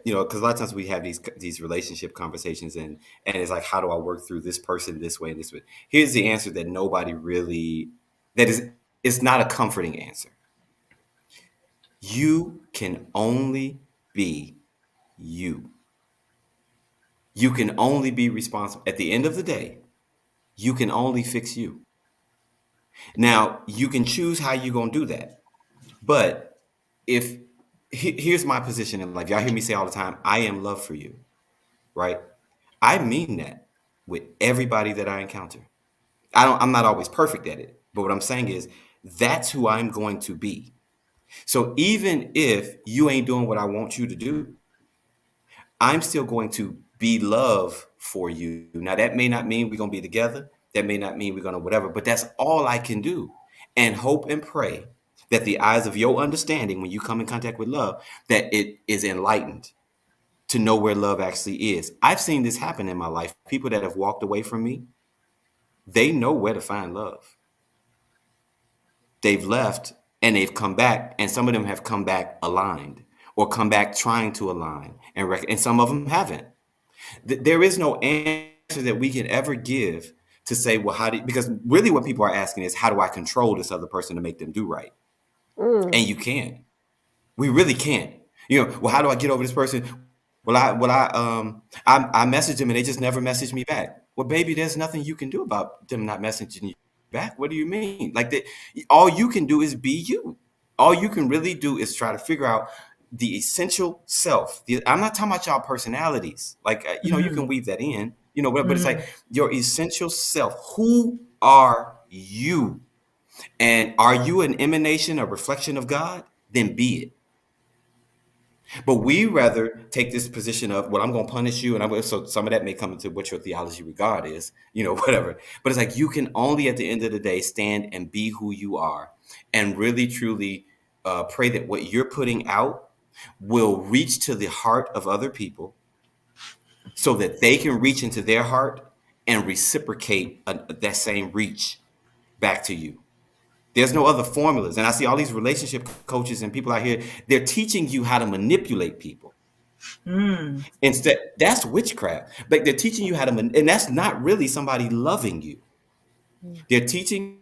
because a lot of times we have these relationship conversations, and it's like, how do I work through this person this way and this way? Here's the answer that nobody really that is it's not a comforting answer. You can only be you. You can only be responsible. At the end of the day, you can only fix you. Now, you can choose how you're going to do that. But if here's my position in life, y'all hear me say all the time, I am love for you, right? I mean that with everybody that I encounter. I'm not always perfect at it, but what I'm saying is that's who I'm going to be. So even if you ain't doing what I want you to do, I'm still going to be love for you. Now, that may not mean we're going to be together. That may not mean we're going to whatever, but that's all I can do. And hope and pray that the eyes of your understanding, when you come in contact with love, that it is enlightened to know where love actually is. I've seen this happen in my life. People that have walked away from me, they know where to find love. They've left and they've come back, and some of them have come back aligned or come back trying to align, and some of them haven't. There is no answer that we can ever give to say, well, because really what people are asking is, how do I control this other person to make them do right? Mm. And you can't. We really can't. Well, how do I get over this person? I messaged them and they just never messaged me back. Well, baby, there's nothing you can do about them not messaging you back. What do you mean? Like that, all you can do is be you. All you can really do is try to figure out the essential self. I'm not talking about y'all personalities. Like, you Mm-hmm. can weave that in, but it's Mm-hmm. like your essential self. Who are you? And are you an emanation, a reflection of God? Then be it. But we rather take this position of, well, I'm going to punish you, and so some of that may come into what your theology regard is, whatever. But it's like you can only, at the end of the day, stand and be who you are, and really truly pray that what you're putting out will reach to the heart of other people, so that they can reach into their heart and reciprocate that same reach back to you. There's no other formulas. And I see all these relationship coaches and people out here, they're teaching you how to manipulate people. Mm. Instead, that's witchcraft. But they're teaching you how to, and that's not really somebody loving you. Mm. They're teaching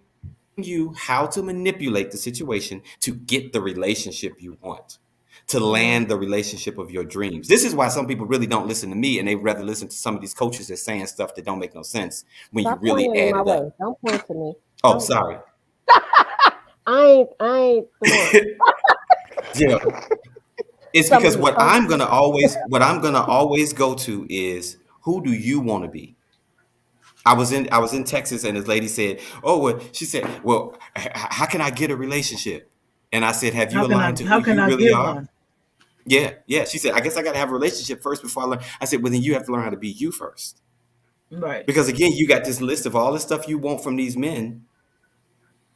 you how to manipulate the situation to get the relationship you want, to Mm. land the relationship of your dreams. This is why some people really don't listen to me, and they rather listen to some of these coaches that's saying stuff that don't make no sense when you Stop really pointing in add my it up. way. Don't point to me. Oh, Don't. sorry. I ain't the one. Yeah. It's Some of because the coaches. what I'm gonna always go to is, who do you want to be? I was in Texas, and this lady said, "Oh, well," she said, "Well, how can I get a relationship?" And I said, "Have How you can I aligned to how who can you I really get are?" one? Yeah. She said, I guess I got to have a relationship first before I learn. I said, well, then you have to learn how to be you first. Right. Because again, you got this list of all the stuff you want from these men.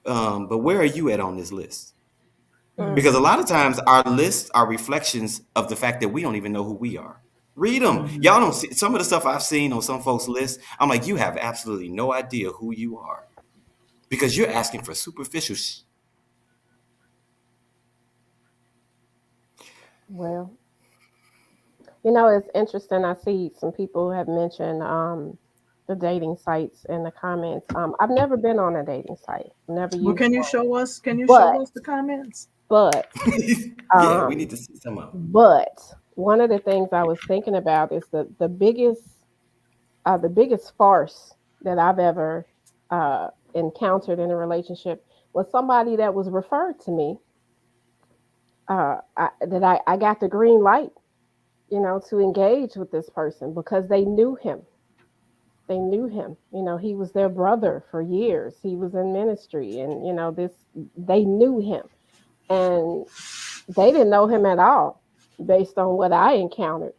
But where are you at on this list? Because a Mm-hmm. lot of times our lists are reflections of the fact that we don't even know who we are. Read them. Mm-hmm. Y'all don't see some of the stuff I've seen on some folks' lists. I'm like, you have absolutely no idea who you are because you're asking for superficial. Well, it's interesting. I see some people have mentioned the dating sites in the comments. I've never been on a dating site, never Well, used can you one. show us? Can you show But, us the comments? but, Yeah, we need um, to see some of them. but one of the things I was thinking about is the biggest farce that I've ever encountered in a relationship was somebody that was referred to me. I got the green light, to engage with this person because they knew him. They knew him. He was their brother for years. He was in ministry, and they knew him, and they didn't know him at all, based on what I encountered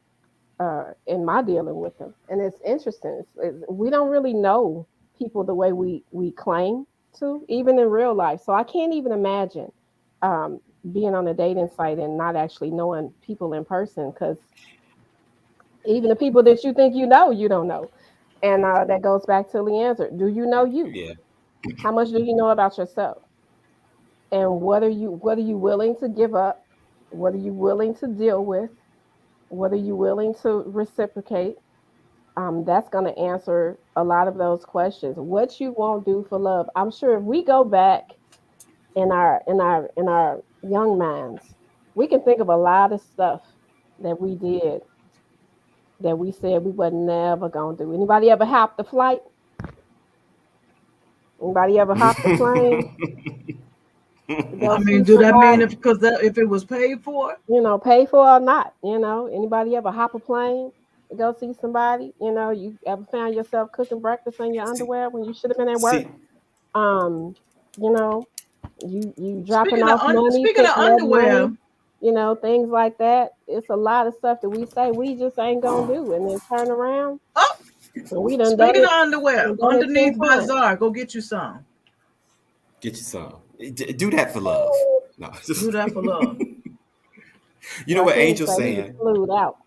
in my dealing with him. And it's interesting. We don't really know people the way we claim to, even in real life. So I can't even imagine um, being on a dating site and not actually knowing people in person, because even the people that you think you don't know. And that goes back to LeAnzar. Do you know you? Yeah. How much do you know about yourself? And what are you willing to give up? What are you willing to deal with? What are you willing to reciprocate? That's going to answer a lot of those questions. What you won't do for love. I'm sure if we go back in our young minds, we can think of a lot of stuff that we did that we said we were never gonna do. Anybody ever hopped the flight? Anybody ever hopped the plane to go I see mean, do that mean somebody? if it was paid for? Pay for or not? Anybody ever hop a plane to go see somebody? You ever found yourself cooking breakfast in your see, underwear when you should have been at work? see, Um, you know, you dropping off money, Speaking of picking up underwear, money, things like that. It's a lot of stuff that we say we just ain't gonna do, and then turn around oh, and we done done speaking of it, underwear, and done it ten underneath times. bazaar, go get you some. get you some. Do that for love. No. Do that for love. You know what Raheem Angel's said he was saying? flued out,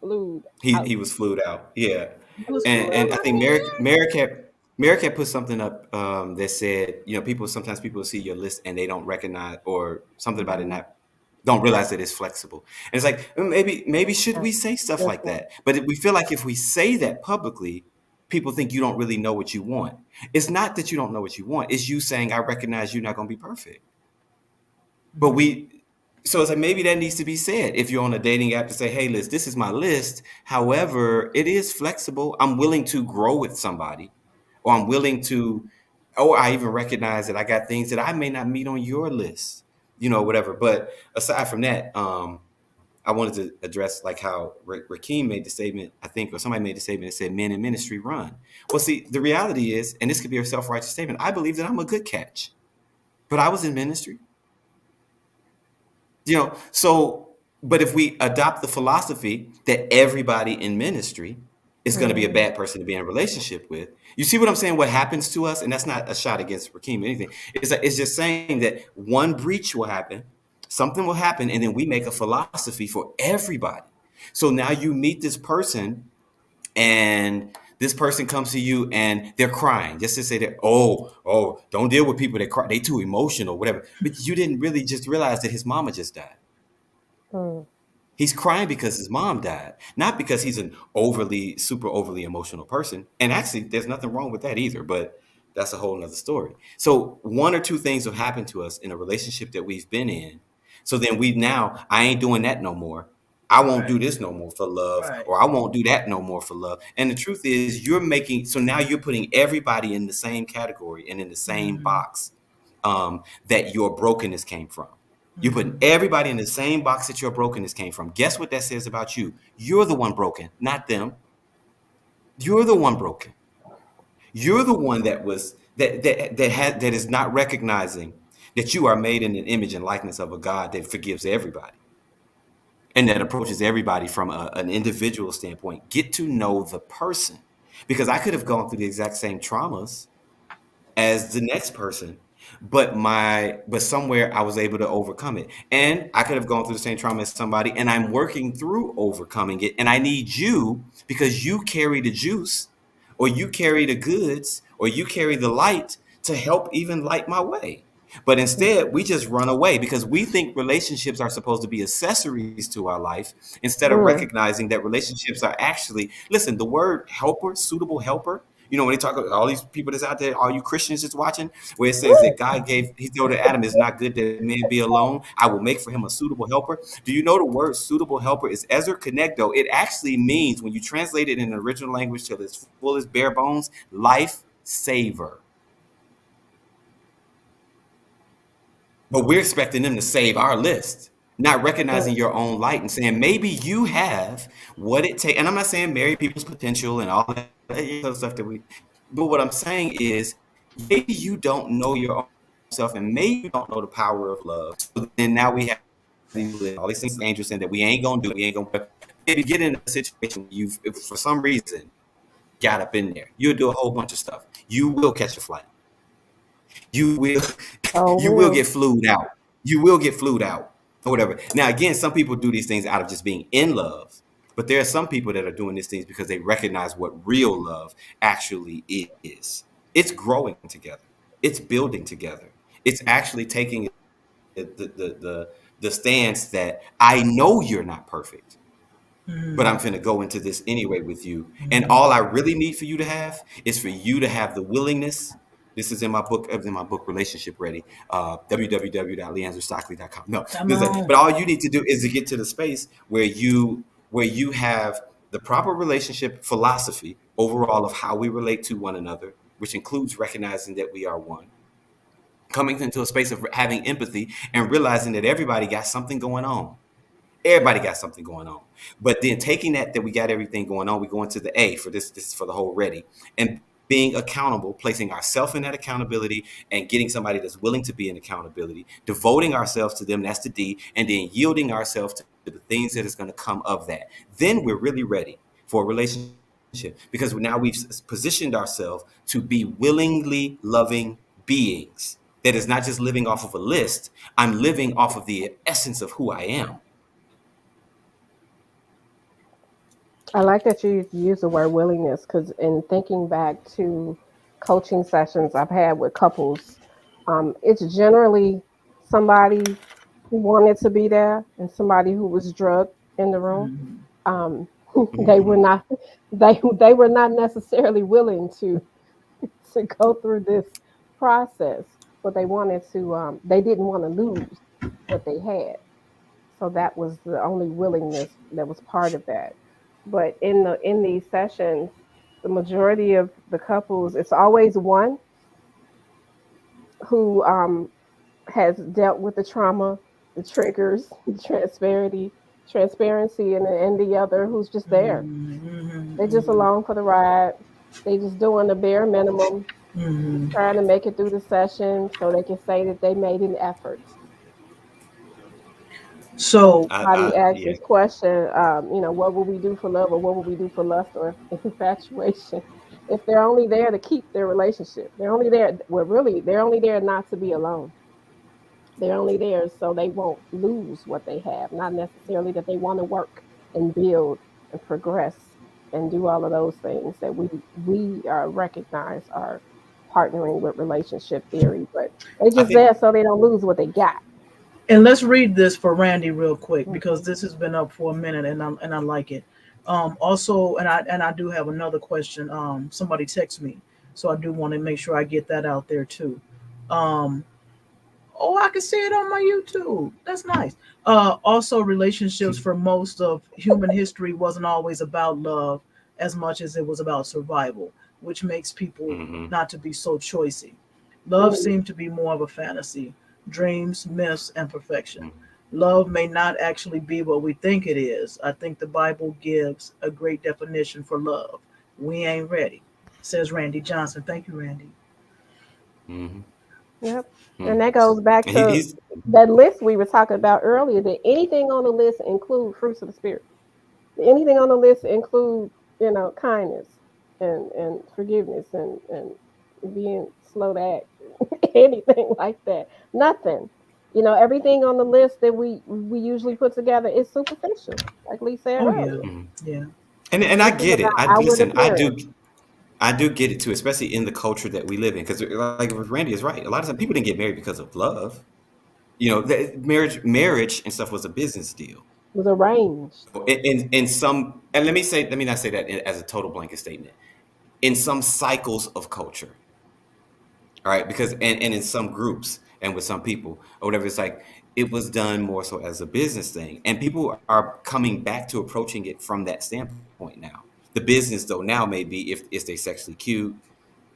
flued He out. was flued out. Yeah. He was And I fluid. think Merrick had put something up that said, sometimes people see your list and they don't recognize or something about it Mhm. not don't realize that it's flexible. And it's like maybe should Yeah, we say stuff this like one. that? But we feel like if we say that publicly, people think you don't really know what you want. It's not that you don't know what you want. It's you saying I recognize you're not going to be perfect. But Mhm. so it's like maybe that needs to be said if you're on a dating app to say, hey, Liz, this is my list. However, it is flexible. I'm willing to grow with somebody, or I'm willing to, or I even recognize that I got things that I may not meet on your list, whatever. But aside from that, I wanted to address like how Rakeem made the statement, I think, or somebody made the statement that said men in ministry run. Well, see, the reality is, and this could be a self-righteous statement, I believe that I'm a good catch, but I was in ministry. So, but if we adopt the philosophy that everybody in ministry is going to be a Mhm. bad person to be in a relationship with, you see what I'm saying? What happens to us, and that's not a shot against Rakeem or anything. It's just saying that one breach will happen, something will happen, and then we make a philosophy for everybody. So now you meet this person, and this person comes to you and they're crying. Just to say that, don't deal with people that cry. They too emotional, whatever. But you didn't really just realize that his mama just died. Mm. He's crying because his mom died, not because he's an super overly emotional person. And actually, there's nothing wrong with that either, but that's a whole nother story. So one or two things will happen to us in a relationship that we've been in. So then I ain't doing that no more. I won't Right. do this no more for love, Right. or I won't do that no more for love. And the truth is, so now you're putting everybody in the same category and in the same Mhm. box that your brokenness came from. You're putting Mhm. everybody in the same box that your brokenness came from. Guess what that says about you? You're the one broken, not them. You're the one broken. You're the one that is not recognizing that you are made in an image and likeness of a God that forgives everybody. and that approaches everybody from an individual standpoint. Get to know the person, because I could have gone through the exact same traumas as the next person, but somewhere I was able to overcome it. And I could have gone through the same trauma as somebody, and I'm working through overcoming it. And I need you, because you carry the juice, or you carry the goods, or you carry the light to help even light my way. But instead, we just run away because we think relationships are supposed to be accessories to our life, instead of Mm. recognizing that relationships are actually, listen, the word helper, suitable helper, you know, when they talk about all these people that's out there, all you Christians that's watching, where it says that he told Adam, it's not good that man be alone. I will make for him a suitable helper. Do you know the word suitable helper is Ezer Connecto? It actually means, when you translate it in the original language till its fullest bare bones, life saver. But we're expecting them to save our list, not recognizing your own light and saying maybe you have what it takes. And I'm not saying marry people's potential and all that other stuff that we. But what I'm saying is maybe you don't know your own self, and maybe you don't know the power of love. So then now we have all these things Angel saying that we ain't gonna do. We ain't gonna. Maybe get in a situation where you, if for some reason, got up in there. You'll do a whole bunch of stuff. You will catch a flight. You will Oh, you will will. get flued out. You will get flued out or whatever. Now, again, some people do these things out of just being in love, but there are some people that are doing these things because they recognize what real love actually is. It's growing together. It's building together. It's actually taking the stance that I know you're not perfect, but I'm finna go into this anyway with you. And all I really need for you to have is for you to have the willingness. This is in my book, Relationship Ready, www.LeAnzarStockley.com. No, Come on. but all you need to do is to get to the space where you have the proper relationship philosophy overall of how we relate to one another, which includes recognizing that we are one, coming into a space of having empathy and realizing that everybody got something going on. Everybody got something going on. But then taking that we got everything going on, we go into the A for this is for the whole ready. And being accountable, placing ourselves in that accountability and getting somebody that's willing to be in accountability, devoting ourselves to them, that's the D, and then yielding ourselves to the things that is going to come of that. Then we're really ready for a relationship, because now we've positioned ourselves to be willingly loving beings. That is not just living off of a list. I'm living off of the essence of who I am. I like that you use the word willingness, because in thinking back to coaching sessions I've had with couples, it's generally somebody who wanted to be there and somebody who was drugged in the room. Um, they were Mhm. not they were not necessarily willing to go through this process, but they wanted to. They didn't want to lose what they had. So that was the only willingness that was part of that. But in these sessions, the majority of the couples, it's always one who has dealt with the trauma, the triggers, the transparency, and the other who's just there. They're just along for the ride. They just doing the bare minimum, trying to make it through the session so they can say that they made an effort. So, Body asks Yeah. this question, what will we do for love, or what will we do for lust or infatuation? If they're only there to keep their relationship, they're only there. Well, really, they're only there not to be alone. They're only there so they won't lose what they have. Not necessarily that they want to work and build and progress and do all of those things that we recognize are partnering with relationship theory, but they I just think there so they don't lose what they got. and let's read this for Randy real quick because this has been up for a minute and I like it. Also, and I do have another question. Somebody text me, so I do want to make sure I get that out there too. Um, oh, I can see it on my YouTube. That's nice. Also, relationships for most of human history wasn't always about love as much as it was about survival, which makes people mhm. not to be so choosy. Love Mm. seemed to be more of a fantasy, dreams, myths, and perfection. Love may not actually be what we think it is. I think the Bible gives a great definition for love. We ain't ready, says Randy Johnson. Thank you, Randy. Mhm. Yep. And Hmm. that goes back And to he's that list we were talking about earlier. That anything on the list include fruits of the spirit. Anything on the list include, kindness and forgiveness and being slow to act. Anything like that. Nothing. Everything on the list that we usually put together is superficial, like Lee said Oh yeah, earlier. mhm. yeah. And I This is get it. about I outward listen. appearance. I do get it too, especially in the culture that we live in. Because like Randy is right. A lot of times people didn't get married because of love. Marriage and stuff was a business deal. Was arranged. In some, and let me not say that as a total blanket statement. In some cycles of culture, all right, because and in some groups and with some people or whatever, it's like it was done more so as a business thing, and people are coming back to approaching it from that standpoint now. The business though now may be if they sexually cute,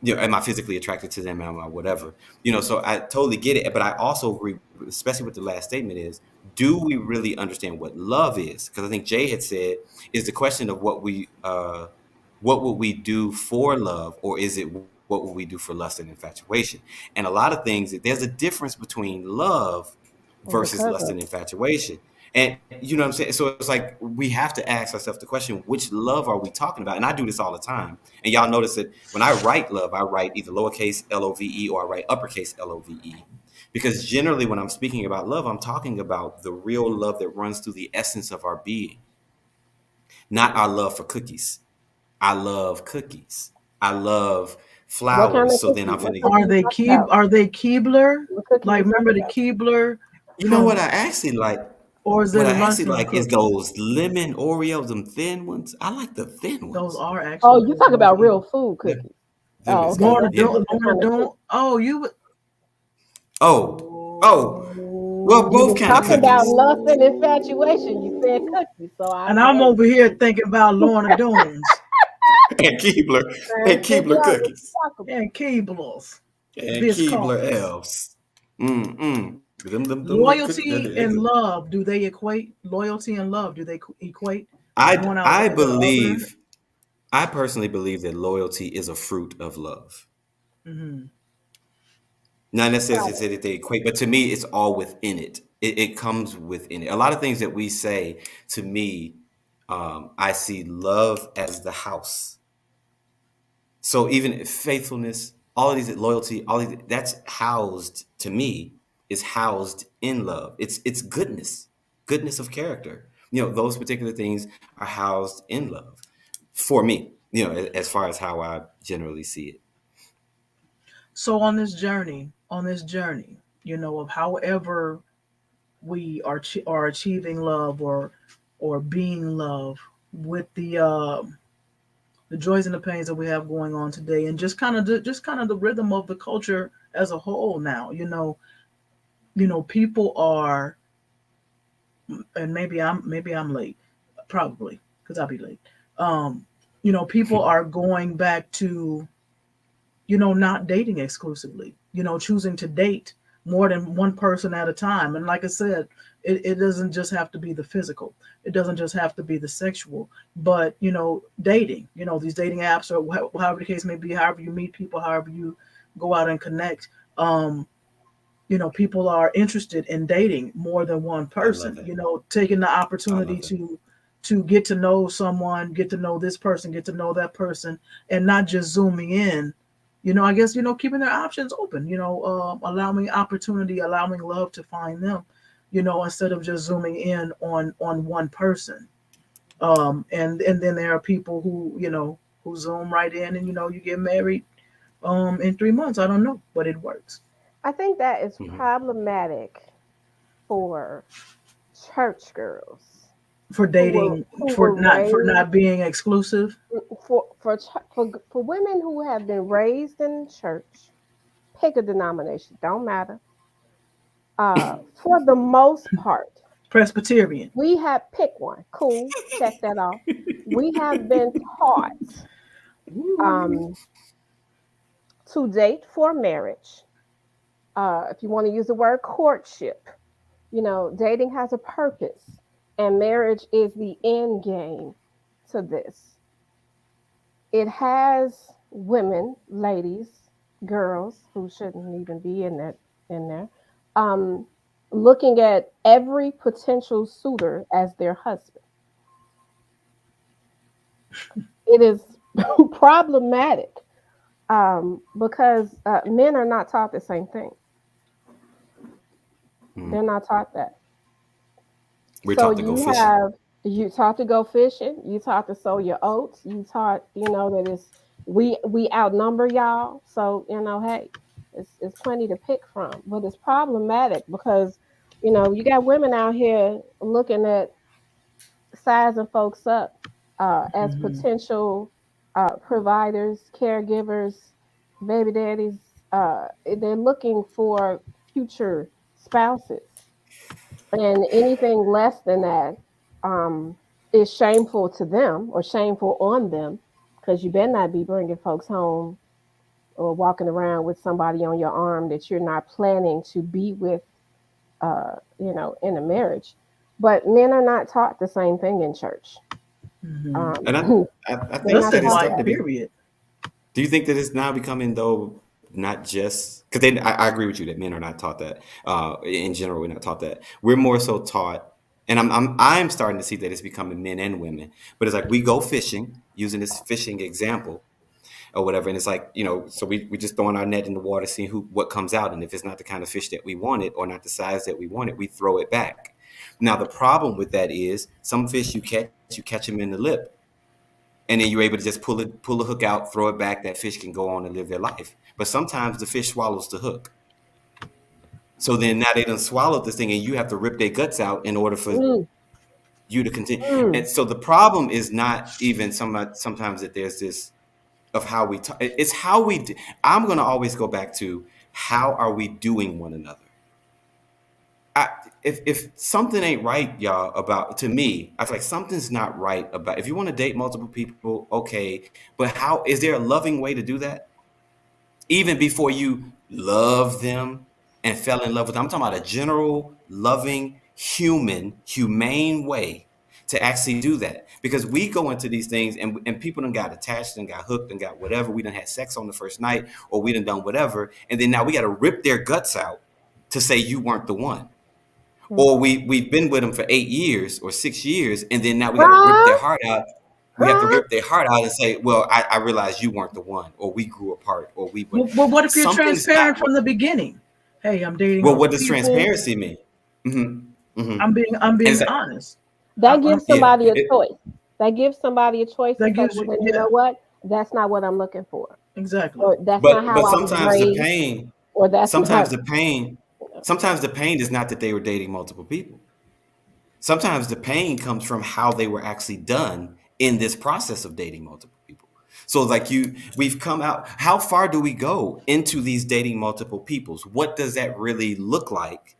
am I physically attracted to them? Am I whatever? So I totally get it. But I also agree, especially with the last statement is, do we really understand what love is? Because I think Jay had said, is the question of what would we do for love, or is it what would we do for lust and infatuation? And a lot of things, there's a difference between love And versus because lust of and infatuation. And you know what I'm saying? So it's like we have to ask ourselves the question, which love are we talking about? And I do this all the time. And y'all notice that when I write love, I write either lowercase LOVE or I write uppercase LOVE. Because generally, when I'm speaking about love, I'm talking about the real love that runs through the essence of our being, not our love for cookies. I love cookies. I love what kind flowers. of So then cookie? I'm What feeling, cookie you talking about? Are they Keebler? What cookie Like you remember talking the about? Keebler you know what from, I actually like? or is What it a I actually lunchroom like is cookie? those lemon Oreos, them thin ones. I like the thin Those ones. are Oh, actually you good talking ones. about real food Yeah, cookies? them Oh, is okay, good. Lorna that's a Yeah. don't different Lorna kind of cookie. don't. Oh, you would. Oh, oh. Well, You both was kind of talking about cookies. lust and infatuation. You said cookies, so I And said, I'm hey, over here thinking about Lorna Doones And Keebler trying and to figure Keebler out what cookies you talking and Keeblers, and Keebler Biscoffs. elves. Mm-mm. Them little cookies. Loyalty and love, do they equate? Loyalty and love, do they equate? Going out I with the other? believe I personally believe that loyalty is a fruit of love. Hmm. Not necessarily to about. say that they equate, but to me, it's all within it. It comes within it. A lot of things that we say, to me, I see love as the house. So even faithfulness, all of these loyalty, all of these, that's housed to me is housed in love. It's goodness, goodness of character. Those particular things are housed in love for me. As far as how I generally see it. So on this journey, of however we are achieving love or being love with the joys and the pains that we have going on today, and just kind of the rhythm of the culture as a whole now. People are, and maybe I'm late, probably because I'll be late. Um, people are going back to not dating exclusively, choosing to date more than one person at a time. And like I said, it doesn't just have to be the physical, it doesn't just have to be the sexual, but, dating, these dating apps or however the case may be, however you meet people, however you go out and connect. People are interested in dating more than one I love person, that. taking the I opportunity love that. to get to know someone, get to know this person, get to know that person, and not just zooming in. I guess, keeping their options open, allowing opportunity, allowing love to find them, instead of just zooming in on one person. And then there are people who zoom right in, and you get married in 3 months. I don't know, but it works I think that is Mhm. problematic for church girls for who were dating, who were for raised not being exclusive. for women who have been raised in church. Pick a denomination, don't matter. For the most part, Presbyterian. we have pick one. Cool, check that off. We have been taught Woo. um, to date for marriage. If you want to use the word courtship, dating has a purpose, and marriage is the end game to this. It has women, ladies, girls who shouldn't even be in there, um, looking at every potential suitor as their husband. It is problematic, because men are not taught the same thing. Mm. They're not taught that. We're So taught to go fishing. you taught to go fishing, you taught to sow your oats, you taught, that it's we outnumber y'all. So, hey, it's plenty to pick from. But it's problematic because, you got women out here looking at sizing folks up as Hmm. potential providers, caregivers, baby daddies. They're looking for future spouses, and anything less than that is shameful to them or shameful on them, because you better not be bringing folks home or walking around with somebody on your arm that you're not planning to be with, in a marriage. But men are not taught the same thing in church. Hmm. Um, And I they're think That's not that in it's taught starting life, to that. be. period. Do you think that it's now becoming though not just because then I agree with you that men are not taught that. In general, we're not taught that. We're more so taught, and I'm starting to see that it's becoming men and women. But it's like we go fishing using this fishing example or whatever, and it's like so we just throwing our net in the water, seeing what comes out, and if it's not the kind of fish that we wanted or not the size that we wanted, we throw it back. Now the problem with that is some fish you catch them in the lip and then you're able to just pull a hook out, throw it back. That fish can go on and live their life. But sometimes the fish swallows the hook. So then now they done swallowed this thing, and you have to rip their guts out in order for Mm, you to continue. mm. And so the problem is not even sometimes that there's this of how we talk. It's how we. I'm going to always go back to how are we doing one another. I, if something ain't right, y'all, about to me, I feel like something's not right about. If you want to date multiple people, okay, but how is there a loving way to do that? Even before you love them and fell in love with them, I'm talking about a general, loving, humane way to actually do that. Because we go into these things and people done got attached and got hooked and got whatever. We done had sex on the first night or we done whatever, and then now we got to rip their guts out to say you weren't the one, Mm. or we've been with them for 8 years or 6 years, and then now we got to rip their Huh? heart out. We have to Huh? rip their heart out and say, "Well, I realized you weren't the one, or we grew apart, or we what." Well, what if you're Something's not transparent from the beginning? Hey, I'm dating well. other What does people. transparency mean? Mm-hmm. I'm And it's being like, honest. That I'm gives yeah, somebody a choice. That gives somebody a choice to that say, gives well, you, then you yeah, know what? That's not what I'm looking for, exactly. or that's not but how I was sometimes the raised, pain, or that's sometimes not. the pain, sometimes the pain is not that they were dating multiple people. Sometimes the pain comes from how they were actually done in this process of dating multiple people. So like we've come out, how far do we go into these dating multiple peoples? What does that really look like?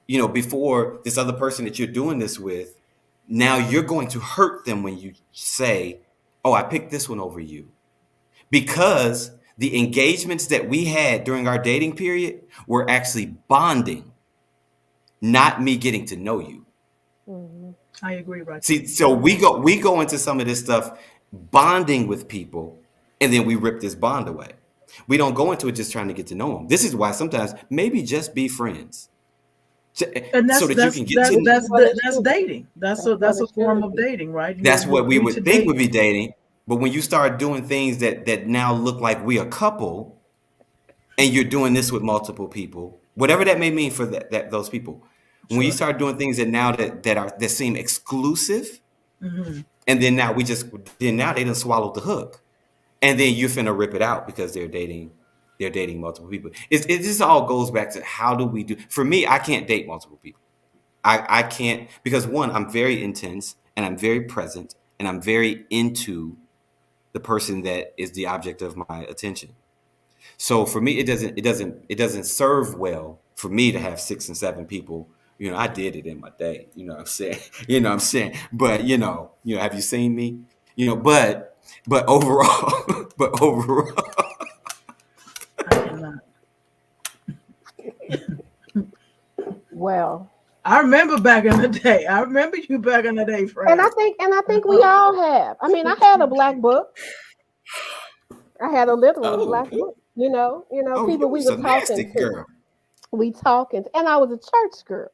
Before this other person that you're doing this with, now you're going to hurt them when you say, "Oh, I picked this one over you." Because the engagements that we had during our dating period were actually bonding, not me getting to know you. Mhm. I agree right there. See, so we go into some of this stuff bonding with people, and then we rip this bond away. We don't go into it just trying to get to know them. This is why sometimes maybe just be friends, And so that's that you that's can get that's to. Which is that's what it that's should be. dating. That's That's a what that's a it form should of be. dating, right? That's You what we agree to would think would date. be dating, but when you start doing things that now look like we a couple, and you're doing this with multiple people, whatever that may mean for those people, when you Sure. start doing things that now that seem exclusive, Hmm. and then now now they done swallowed the hook, and then you're finna rip it out because they're dating multiple people. It just all goes back to how do we do. For me, I can't date multiple people. I can't because one, I'm very intense and I'm very present and I'm very into the person that is the object of my attention. So for me, it doesn't serve well for me to have 6 and 7 people. I did it in my day. You know what I'm saying? But have you seen me? But overall, but overall, I cannot. Well, I remember back in the day. I remember you back in the day, and I Fran. think and I think we all have. I mean, I had a black book. I had a literal oh, black book. Oh, People you we was were a nasty talking to. girl. And I was a church girl.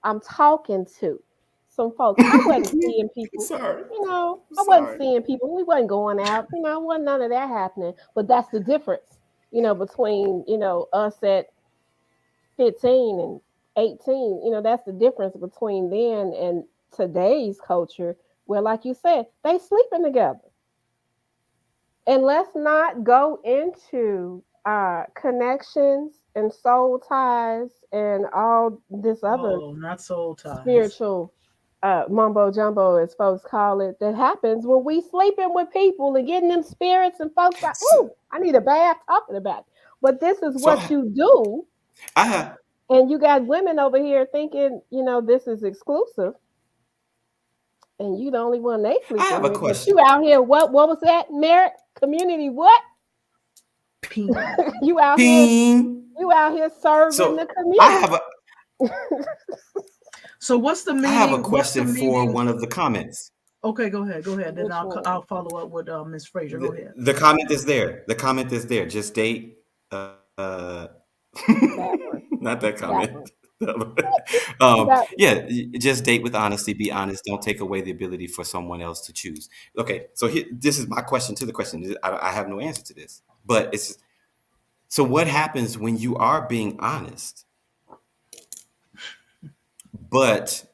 I'm talking to some folks. I wasn't seeing people, Sorry. I'm I wasn't sorry. seeing people. We wasn't going out, wasn't none of that happening. But that's the difference, between, us at 15 and 18. That's the difference between then and today's culture, where, like you said, they sleeping together. And let's not go into connections and soul ties and all this other Oh, not soul ties. spiritual mumbo jumbo, as folks call it, that happens when we sleeping with people and getting them spirits, and folks like, So, ooh, I need a bath talking about it. But this is so what you do, I have and you got women over here thinking, this is exclusive, and you the only one they I sleeping have a with. But question. you out here, what was that? Merit community, what? Ping. you out here Ping. You out here serving So the I have community. a So what's the I have a meaning? What's the question for meaning? one of the comments. Okay, go ahead. Go ahead. Then Which I'll one? follow up with Miss Frazier. Go ahead. The comment is there. The comment is there. Just date. That one. Not that That comment. one. That Yeah, just date with honesty. Be honest. Don't take away the ability for someone else to choose. Okay, so this is my question to the question. I have no answer to this, but it's so. What happens when you are being honest, but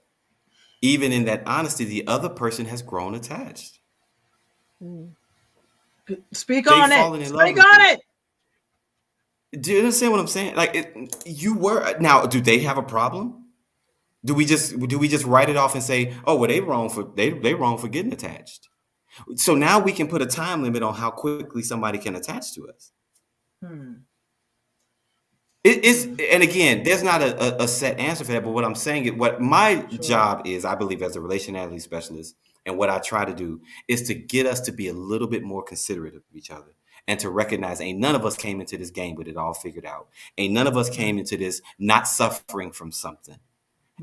even in that honesty, the other person has grown attached. mm, Speak They've on it. fallen in love Speak with on you. it. Do you understand what I'm saying? Like you were now. Do they have a problem? Do we just write it off and say, oh well, they wrong for getting attached? So now we can put a time limit on how quickly somebody can attach to us. Hmm. It's Hmm. and again, there's not a set answer for that. But what I'm saying is, what my Sure. job is, I believe, as a relationality specialist, and what I try to do is to get us to be a little bit more considerate of each other and to recognize ain't none of us came into this game with it all figured out. Ain't none of us came Right. into this not suffering from something.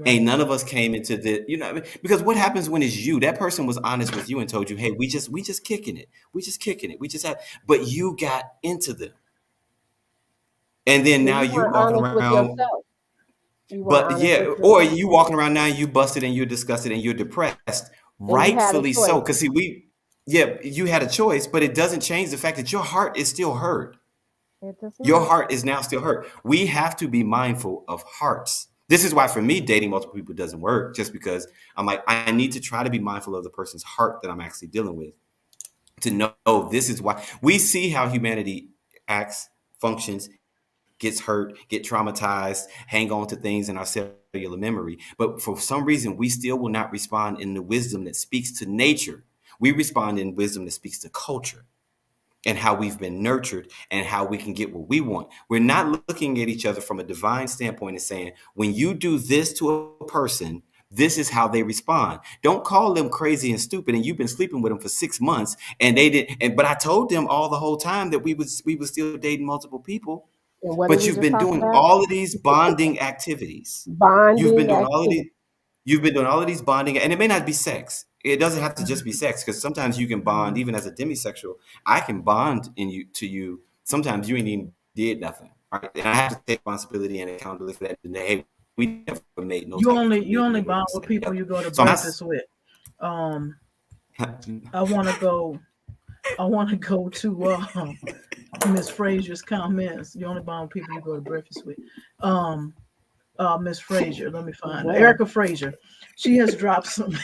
Ain't Right. none of us came into the, what I mean? Because what happens when it's you? That person was honest with you and told you, hey, we just kicking it. We just kicking it. We just have, but you got into them. And then and now you you're weren't walking honest with around, yourself. You weren't but honest yeah, with or yourself. you walking around now, you busted and you're disgusted and you're depressed. And you had a Rightfully so. choice. Because see, yeah, you had a choice, but it doesn't change the fact that your heart is still hurt. It does Your not. heart is now still hurt. We have to be mindful of hearts. This is why for me, dating multiple people doesn't work, just because I'm like, I need to try to be mindful of the person's heart that I'm actually dealing with to know this is why we see how humanity acts, functions, gets hurt, get traumatized, hang on to things in our cellular memory. But for some reason, we still will not respond in the wisdom that speaks to nature. We respond in wisdom that speaks to culture and how we've been nurtured and how we can get what we want. We're not looking at each other from a divine standpoint and saying, when you do this to a person, this is how they respond. Don't call them crazy and stupid. And you've been sleeping with them for 6 months and they did. And but I told them all the whole time that we was still dating multiple people. And what did But we you've just been talk doing about? all of these bonding activities. You've been Bonding doing all of activity. these. You've been doing all of these bonding, and it may not be sex. It doesn't have to just be Mhm. sex, because sometimes you can bond Mhm. even as a demisexual. I can bond in you to you. Sometimes you ain't even did nothing, right? And I have to take responsibility and accountability for that. And hey, we never made no type of You commitment only that we're bond gonna with stay people together. you go to So I'm not. breakfast with. Um, I want to go. I want to go to Miss Frazier's comments. You only bond with people you go to breakfast with. Um, Miss Frazier. Let me find her. Well, Erica Frazier. She has dropped some.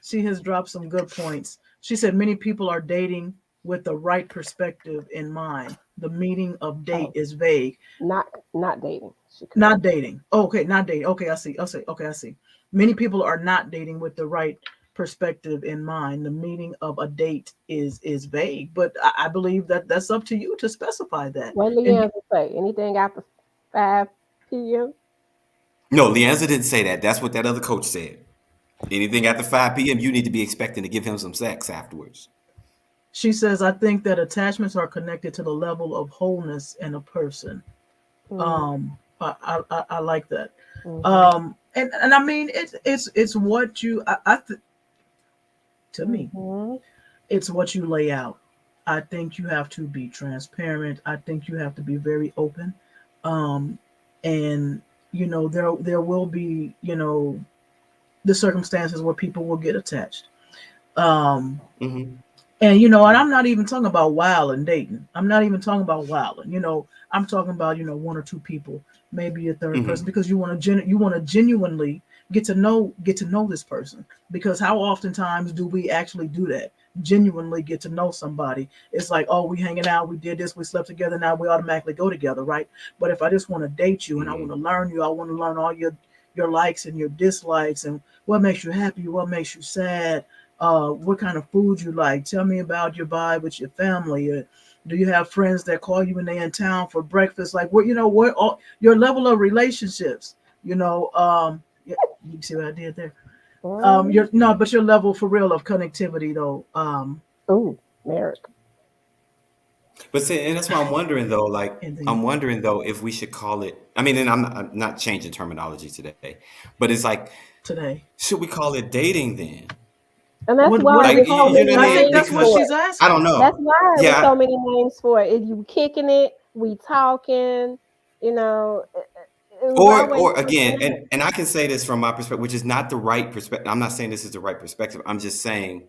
She has dropped some good points. She said many people are dating with the right perspective in mind. The meaning of date oh, is vague. not dating. She Not corrected. dating. Oh, okay, not dating. Okay, I see. I see. Okay, I see. Many people are not dating with the right perspective in mind. The meaning of a date is vague, but I believe that that's up to you to specify that. What And LeAnzar say? Anything after 5 p.m.? No, Leanza didn't say that. That's what that other coach said. Anything after 5 p.m., you need to be expecting to give him some sex afterwards. she says, I think that attachments are connected to the level of wholeness in a person. Mm, I like that. mm-hmm, And I mean, it's what you, to me, mm-hmm. it's what you lay out. I think you have to be transparent. I think you have to be very open. Um, and there will be the circumstances where people will get attached. Um, Mm-hmm. and and I'm not even talking about wild and dating. I'm not even talking about wild. I'm talking about one or two people, maybe a third person, Mm-hmm. because you want to genuinely get to know this person. Because how oftentimes do we actually do that? Genuinely get to know somebody. It's like, oh, we hanging out, we did this, we slept together, now we automatically go together, right? But if I just want to date you and I want Mm-hmm. to learn you, I want to learn all your likes and your dislikes and what makes you happy, what makes you sad, what kind of food you like. Tell me about your vibe with your family. Do you have friends that call you when they're in town for breakfast? Like what all, your level of relationships. Yeah, you see what I did there. Your Mm. no, but your level for real of connectivity though. Ooh, Merrick. But see, and that's why I'm wondering though, like Indeed, I'm wondering though if we should call it. I mean, and I'm not changing terminology today, but it's like, today. should we call it dating then? And that's What why Like, there's so you know many what I I think mean? names that's what Because for she's it. I asking. don't That's know. why there's so Yeah. many names for it. If you kicking it, we talking, you know, it was always Or again, something else. and I can say this from my perspective, which is not the right perspective. I'm not saying this is the right perspective. I'm just saying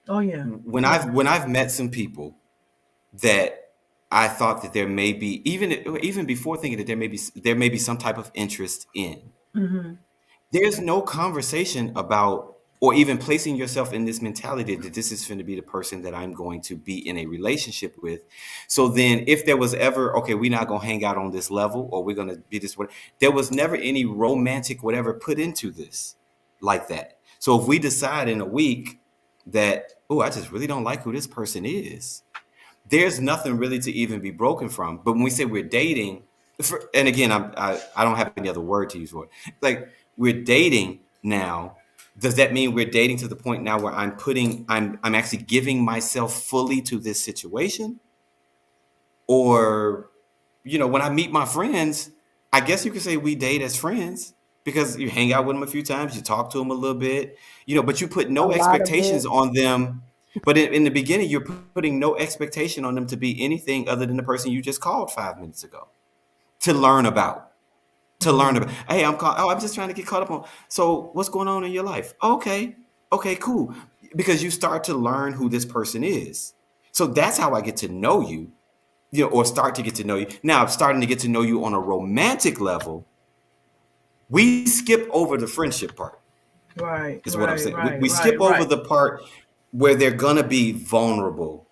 Oh yeah, when yeah. I've met some people that I thought that there may be even before thinking that there may be some type of interest in. Hmm. There's no conversation about or even placing yourself in this mentality that this is going to be the person that I'm going to be in a relationship with. So then if there was ever, okay, we're not going to hang out on this level or we're going to be this way, there was never any romantic whatever put into this like that. So if we decide in a week that, oh, I just really don't like who this person is, there's nothing really to even be broken from. But when we say we're dating, and again, I don't have any other word to use for it. Like we're dating now. Does that mean we're dating to the point now where I'm actually giving myself fully to this situation? Or, when I meet my friends, I guess you could say we date as friends because you hang out with them a few times, you talk to them a little bit, but you put A no lot of expectations it. on them. But in the beginning, you're putting no expectation on them to be anything other than the person you just called 5 minutes ago to learn about. To learn Right. about, hey, I'm just trying to get caught up on. So, what's going on in your life? Okay, cool. Because you start to learn who this person is. So that's how I get to know you, or start to get to know you. Now, starting to get to know you on a romantic level, we skip over the friendship part, Right. is what I'm Right. saying. We, Right. we skip Right. over Right. the part where they're going to be vulnerable,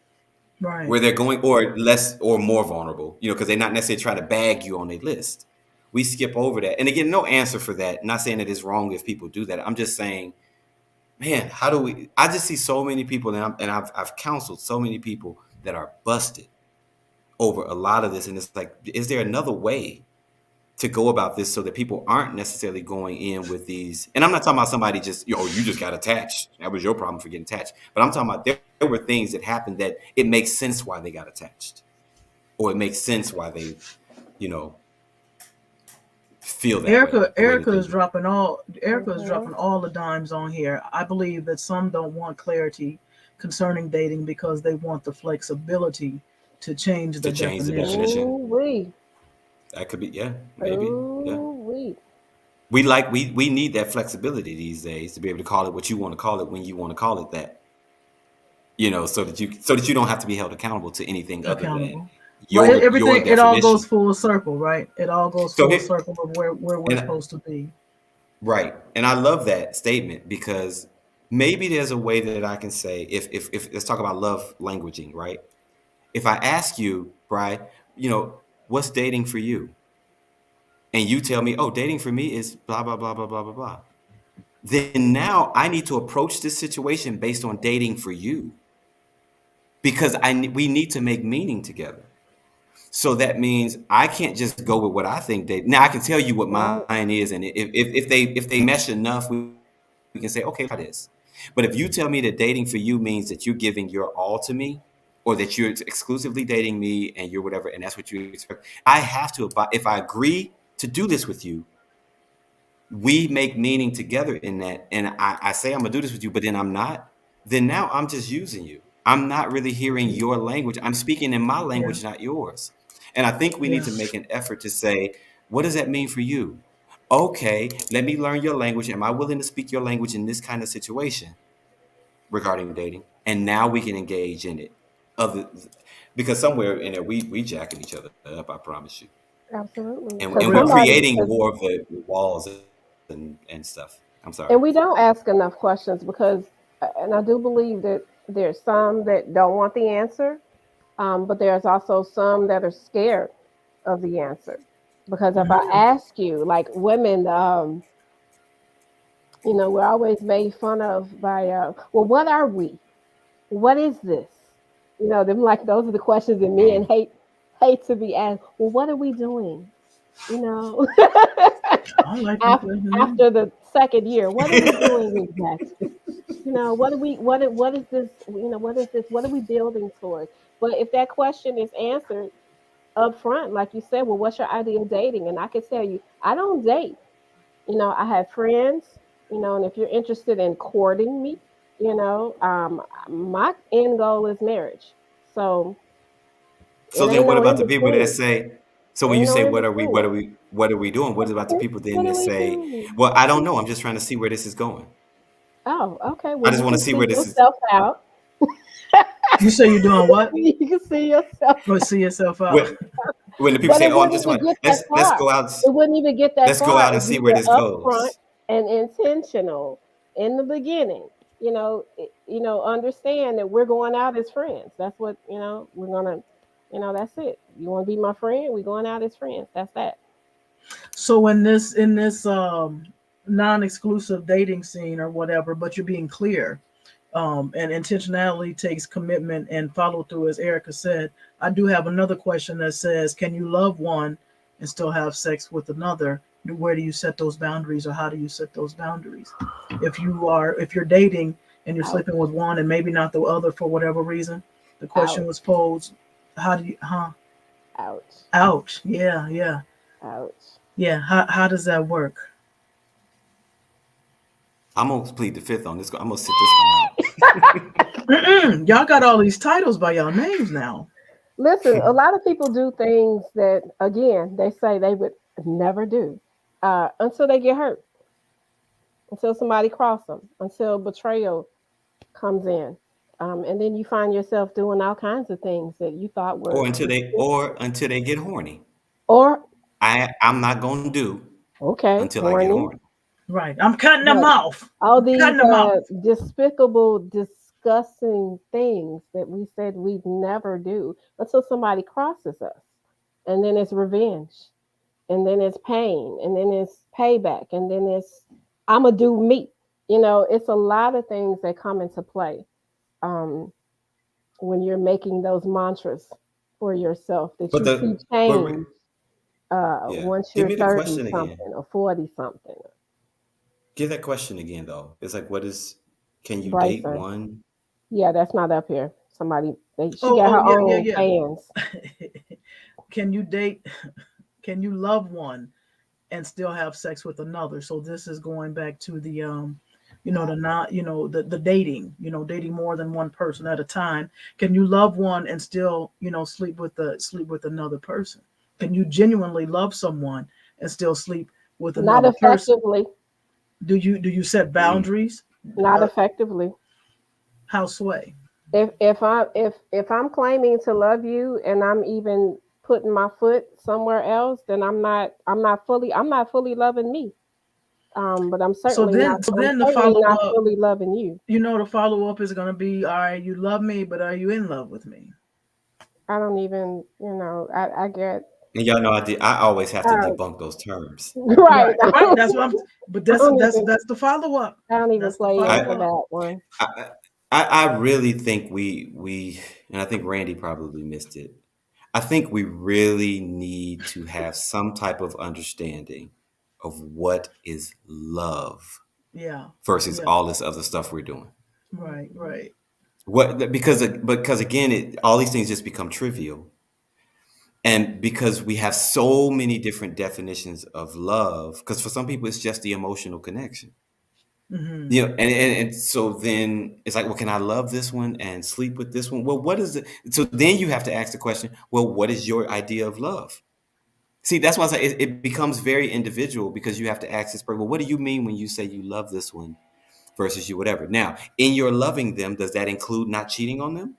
Right. where they're going, or less or more vulnerable, because they're not necessarily trying to bag you on their list. We skip over that. And again, no answer for that. Not saying that it's wrong if people do that. I'm just saying, man, how do we? I just see so many people, and I've counseled so many people that are busted over a lot of this. And it's like, is there another way to go about this so that people aren't necessarily going in with these? And I'm not talking about somebody just, you just got attached. That was your problem for getting attached. But I'm talking about there were things that happened that it makes sense why they got attached, or it makes sense why they, you know, feel that way, the way that they do. Erica is Hmm. dropping all the dimes on here. I believe that some don't want clarity concerning dating because they want the flexibility to change the To change the definition. definition, Ooh wee. that could be, yeah, maybe, yeah. Ooh wee. We need that flexibility these days to be able to call it what you want to call it when you want to call it that. So that you don't have to be held accountable to anything other than Accountable. Well, your everything, it all goes definition. full circle, right? It all goes So full here, circle of where we're and supposed to be. right, and I love that statement because maybe there's a way that I can say, if let's talk about love languaging, right? If I ask you, Bri, what's dating for you, and you tell me, oh, dating for me is blah blah blah blah blah blah blah, then now I need to approach this situation based on dating for you because we need to make meaning together. So that means I can't just go with what I think they. Now I can tell you what Right. mine is, and if they mesh enough, we can say, okay, try this. But if you tell me that dating for you means that you're giving your all to me, or that you're exclusively dating me and you're whatever, and that's what you expect, I have to. If I agree to do this with you, we make meaning together in that, and I say I'm gonna do this with you, but then I'm not. Then now I'm just using you. I'm not really hearing your language. I'm speaking in my Yeah. language, not yours. And I think we need Yeah. to make an effort to say, what does that mean for you? Okay, let me learn your language. Am I willing to speak your language in this kind of situation regarding dating? And now we can engage in it. Other, because somewhere in there we jacking each other up, I promise you. Absolutely, And because and we're Well, somebody, creating 'cause- more of the walls and stuff. I'm sorry. and we don't ask enough questions because, and I do believe that there's some that don't want the answer, but there's also some that are scared of the answer. Because if I mhm. ask you, like women, we're always made fun of by, well, what are we? What is this? Them like those are the questions that men Mm. hate to be asked. Well, what are we doing? You know, I like after, people. after the second year, what are we doing exactly? What are we? What is this? What is this? What are we building towards? But if that question is answered up front, like you said, well, what's your idea of dating? And I can tell you, I don't date. I have friends, and if you're interested in courting me, my end goal is marriage. So So it then ain't what no about in the people that between. say, so when Ain't you no say in what are we, what between. are we, what are we doing? What about the people then What that are we say, doing? well, I don't know. I'm just trying to see where this is going. Oh, okay. I Well, just you want to can see see where this is. yourself out. You say you're doing what? You can see yourself. Go see yourself out. When, when the people But say, it oh, I'm wouldn't just even want, get that let's far. go out, It wouldn't even get that let's go far out and if see you where were this upfront goes. and intentional in the beginning. Understand that we're going out as friends. That's what we're gonna. That's it. You want to be my friend? We're going out as friends. That's that. So in this non-exclusive dating scene or whatever, but you're being clear, and intentionality takes commitment and follow through, as Erica said. I do have another question that says, can you love one and still have sex with another? Where do you set those boundaries, or how do you set those boundaries? If you're dating and you're Ouch. sleeping with one and maybe not the other for whatever reason, the question was Ouch. posed, how do you, Ouch. ouch, yeah, yeah, Ouch. yeah, how does that work? I'm going to plead the fifth on this. I'm going to sit this one out. Y'all got all these titles by y'all names now. Listen, a lot of people do things that, again, they say they would never do until they get hurt, until somebody cross them, until betrayal comes in. And then you find yourself doing all kinds of things that you thought or were until they, legit. or until they get horny. Or, I'm not going to do okay, until I get horny. horny. Right. I'm cutting them But off. all I'm cutting these them off. despicable, disgusting things that we said we'd never do until somebody crosses us. And then it's revenge. And then it's pain. And then it's payback. And then it's, I'm going to do me. It's a lot of things that come into play um, when you're making those mantras for yourself that But you see but change yeah, once give you're me the 30 question again. something or 40 something. Give that question again, though. It's like, can you date Bryson. one? Yeah, that's not up here. She Oh, got oh, her yeah, own yeah, fans. yeah. Can you date? Can you love one and still have sex with another? So this is going back to the the not, the dating, dating more than one person at a time. Can you love one and still, sleep with another person? Can you genuinely love someone and still sleep with Not another person? effectively. Do you set Mm. boundaries? Not Uh, effectively. how sway? If I'm claiming to love you and I'm even putting my foot somewhere else, then I'm not fully loving me. But I'm So certainly not then, so I'm then the certainly follow not up, fully loving you. the follow up is going to be, all right, you love me, but are you in love with me? I don't even, I get And y'all know I always have to uh, debunk those terms. right. Right, right. That's what I'm. But I that's don't that's even that's the follow up. I don't even That's the play I follow into up. that one. I I really think we and I think Randy probably missed it. I think we really need to have some type of understanding of what is love Yeah, versus yeah. all this other stuff we're doing. Right, Mhm. right. Because again, all these things just become trivial. And because we have so many different definitions of love, because for some people it's just the emotional connection. Mm-hmm. And so then it's like, well, can I love this one and sleep with this one? Well, what is it? So then you have to ask the question, well, what is your idea of love? See, that's why I say it becomes very individual, because you have to ask this person, well, what do you mean when you say you love this one versus you whatever? Now, in your loving them, does that include not cheating on them?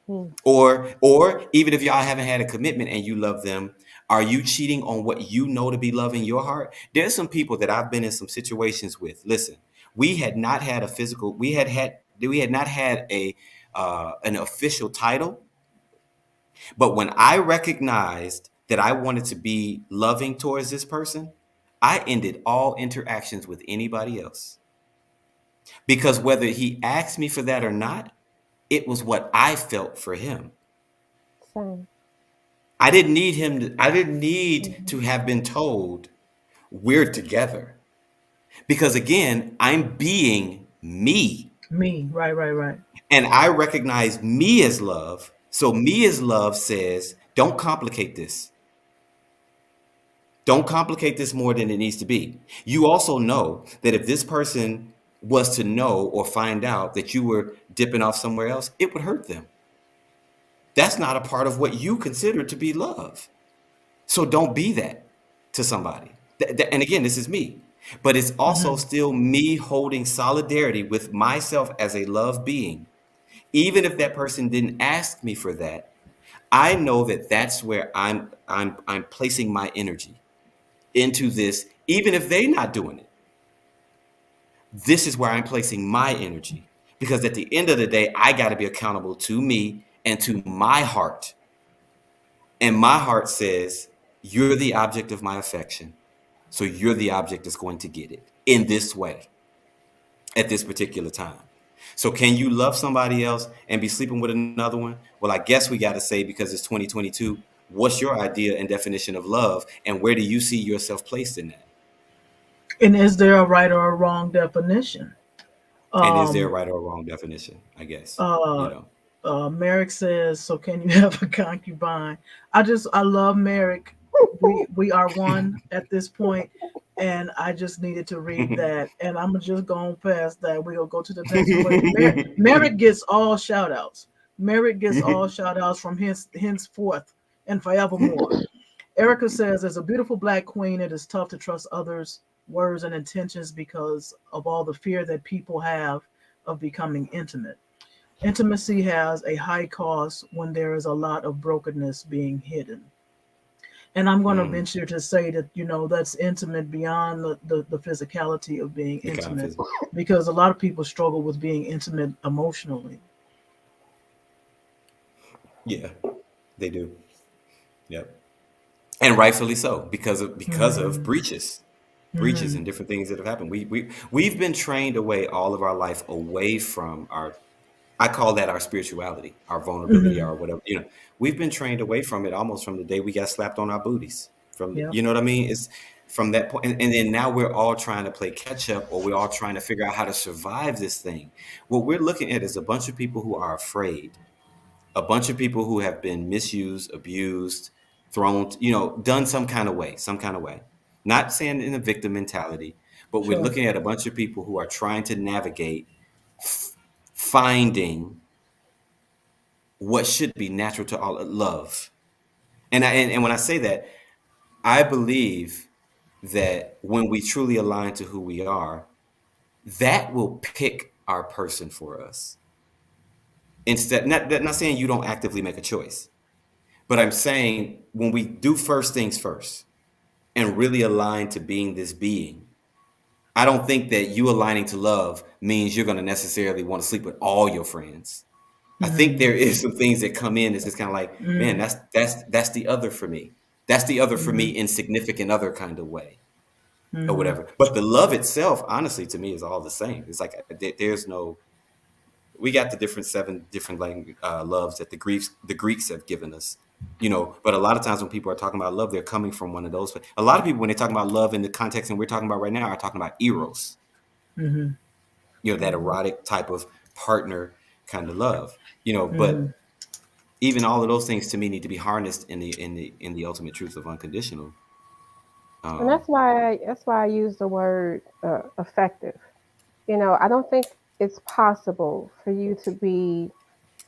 Mm. Or even if y'all haven't had a commitment and you love them, are you cheating on what you know to be love in your heart? There's some people that I've been in some situations with. Listen, we had not had a physical, we had not had a an official title, but when I recognized that I wanted to be loving towards this person, I ended all interactions with anybody else, because whether he asked me for that or not, it was what I felt for him. Same. I didn't need Mm-hmm. to have been told we're together, because again, I'm being me, Me. Right, right, right. and I recognize me as love. So me as love says, don't complicate this. Don't complicate this more than it needs to be. You also know that if this person was to know or find out that you were dipping off somewhere else, it would hurt them. That's not a part of what you consider to be love. So don't be that to somebody. And again, this is me, but it's also Mm-hmm. still me holding solidarity with myself as a love being. Even if that person didn't ask me for that, I know that that's where I'm placing my energy into this. Even if they're not doing it, this is where I'm placing my energy, because at the end of the day, I got to be accountable to me and to my heart. And my heart says, you're the object of my affection. So you're the object that's going to get it in this way at this particular time. So can you love somebody else and be sleeping with another one? Well, I guess we got to say, because it's 2022, what's your idea and definition of love, and where do you see yourself placed in that? And is there a right or a wrong definition? And is there a Um, right or wrong definition? I guess, you uh, know. Merrick says, "So can you have a concubine?" I love Merrick. We are one at this point, and I just needed to read that, and I'm just going past that. We'll go to the next question. Merrick gets all shout outs. Merrick gets all shout outs from henceforth and forevermore. Erica says, as a beautiful black queen, it is tough to trust others' words and intentions because of all the fear that people have of becoming intimate. Intimacy has a high cost when there is a lot of brokenness being hidden. And I'm going to Mm, venture to say that, that's intimate beyond the physicality of being the kind of intimate, physical. because a lot of people struggle with being intimate emotionally. Yeah, they do. Yep. And rightfully so, because of Mm-hmm. breaches Mm-hmm. and different things that have happened. We've been trained away all of our life away from our, I call that our spirituality, our vulnerability, Mm-hmm. or whatever. We've been trained away from it almost from the day we got slapped on our booties. Yeah. You know what I mean? It's from that point, and then now we're all trying to play catch up, or we're all trying to figure out how to survive this thing. What we're looking at is a bunch of people who are afraid, a bunch of people who have been misused, abused, thrown, done some kind of way. Not saying in a victim mentality, but we're Sure. looking at a bunch of people who are trying to navigate f- finding what should be natural to all, love. And when I say that, I believe that when we truly align to who we are, that will pick our person for us. Instead, not saying you don't actively make a choice, but I'm saying when we do first things first and really align to being this being, I don't think that you aligning to love means you're going to necessarily want to sleep with all your friends. I think Mm-hmm. there is some things that come in. It's just kind of like, man, Mm-hmm. that's the other for me. That's the other for me Mm-hmm. in significant other kind of way, or Mm-hmm. whatever. But the love itself, honestly, to me, is all the same. It's like there's no. We got the different seven different language loves that the Greeks have given us. But a lot of times when people are talking about love, they're coming from one of those. A lot of people, when they talk about love in the context and we're talking about right now, are talking about eros. Mm-hmm. That erotic type of partner kind of love. Mm-hmm. But even all of those things to me need to be harnessed in the ultimate truth of unconditional. And Um, that's why I use the word effective. I don't think it's possible for you to be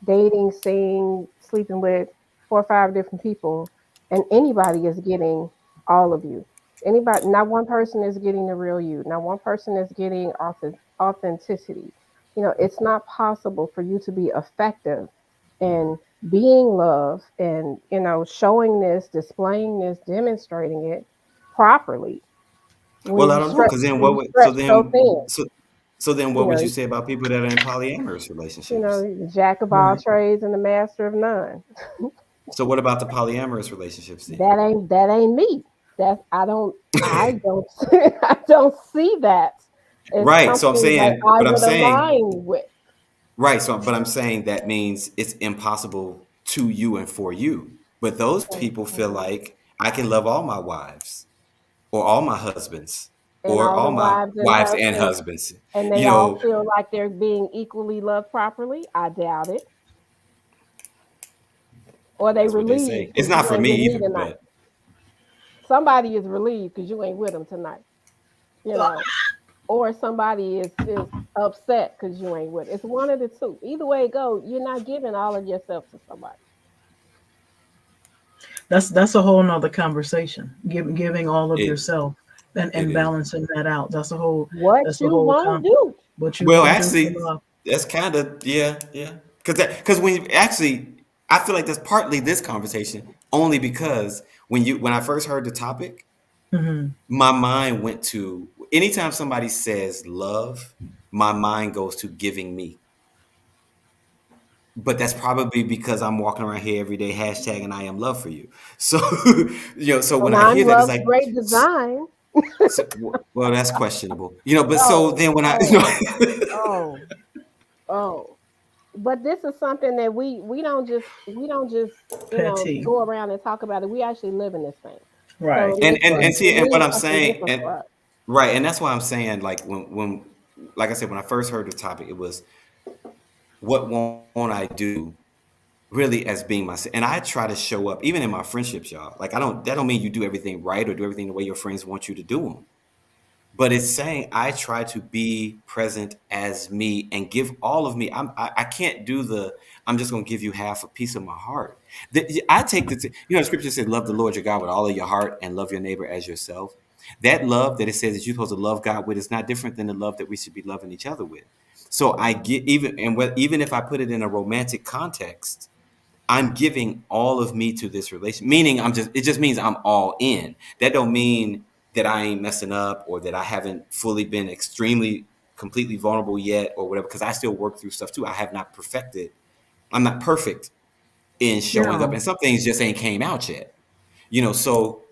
dating, seeing, sleeping with 4 or 5 different people, and anybody is getting all of you. Anybody, not one person is getting the real you. Not one person is getting authenticity. It's not possible for you to be effective in being love and showing this, displaying this, demonstrating it properly when Well, I you don't know, stretch because then when what you would stretch so thin. so then You what would know, you say about people that are in polyamorous relationships? the jack of all Right. trades and the master of none. So what about the polyamorous relationships then? That ain't me. That I don't I don't see that as Right. So I'm something that saying, I but I'm would saying, align with. right. So, but I'm saying that means it's impossible to you and for you. But those people feel Mhm. like I can love all my wives or all my husbands And or all the all my wives and wives and husbands, husbands. and they You all know, feel like they're being equally loved properly. I doubt it. Or they that's what they say. relieved It's because not you for ain't me with me either, tonight. but Somebody is relieved because you ain't with them tonight. You know, or somebody is upset because you ain't with. It's one of the two. Either way it goes, you're not giving all of yourself to somebody. That's a whole nother conversation. Giving all of it yourself it and is. balancing that out. What That's the you whole won't do. what you Well, won't do for actually, love. that's kind of yeah. Because when you actually, I feel like that's partly this conversation only because when I first heard the topic, Hmm. my mind went to anytime somebody says love, my mind goes to giving me. But that's probably because I'm walking around here every day hashtagging I am love for you. So so when And I I'm hear that, it's love's like great design. well, that's questionable. But so Oh, then when I oh, oh, oh. But this is something that we don't just Petty. go around and talk about it. We actually live in this thing. Right. So and for see, and me, what it's I'm something saying, different and for us. right, and that's why I'm saying, like like I said, when I first heard the topic, it was what won't I do really as being myself, and I try to show up even in my friendships, y'all. Like I don't that don't mean you do everything right or do everything the way your friends want you to do them. But it's saying I try to be present as me and give all of me. I can't do the I'm just going to give you half a piece of my heart. I take the scripture said love the Lord your God with all of your heart and love your neighbor as yourself. That love that it says that you're supposed to love God with is not different than the love that we should be loving each other with. So I get even if I put it in a romantic context, I'm giving all of me to this relation, meaning it just means I'm all in. That don't mean that I ain't messing up or that I haven't fully been extremely, completely vulnerable yet or whatever, because I still work through stuff too. I have not perfected. I'm not perfect in showing up, Yeah. and some things just ain't came out yet. So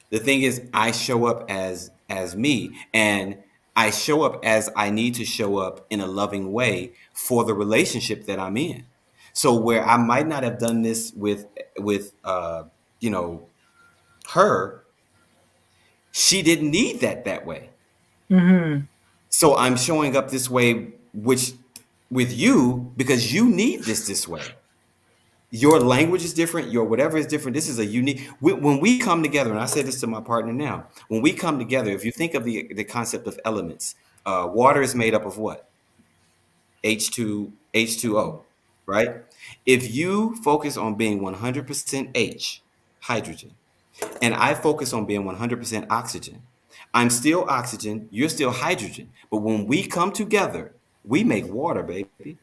the thing is, I show up as me, and I show up as I need to show up in a loving way for the relationship that I'm in. So where I might not have done this with you know her, she didn't need that way. Hmm. So I'm showing up this way, which with you because you need this way. Your language is different, your whatever is different. This is a unique when we come together, and I say this to my partner now. When we come together, if you think of the concept of elements, water is made up of what? H2O, right? If you focus on being 100% H, hydrogen, and I focus on being 100% oxygen, I'm still oxygen, you're still hydrogen. But when we come together, we make water, baby.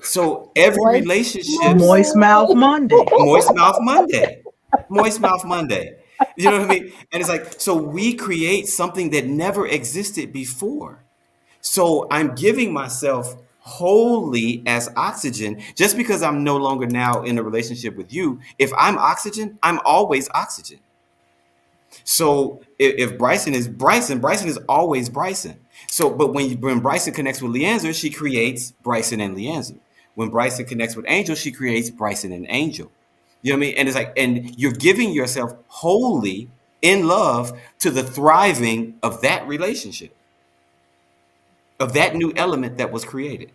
So every Moist relationships, Moist mouth Monday. Monday. Moist Mouth Monday. Moist Mouth Monday. You know what I mean? And it's like, so we create something that never existed before. So I'm giving myself wholly as oxygen just because I'm no longer now in a relationship with you. If I'm oxygen, I'm always oxygen. So if Brysen is Brysen, Brysen is always Brysen. So, but when Brysen connects with LeAnzar, she creates Brysen and LeAnzar. When Brysen connects with Angel, she creates Brysen and Angel. You know what I mean? And it's like, and you're giving yourself wholly in love to the thriving of that relationship, of that new element that was created,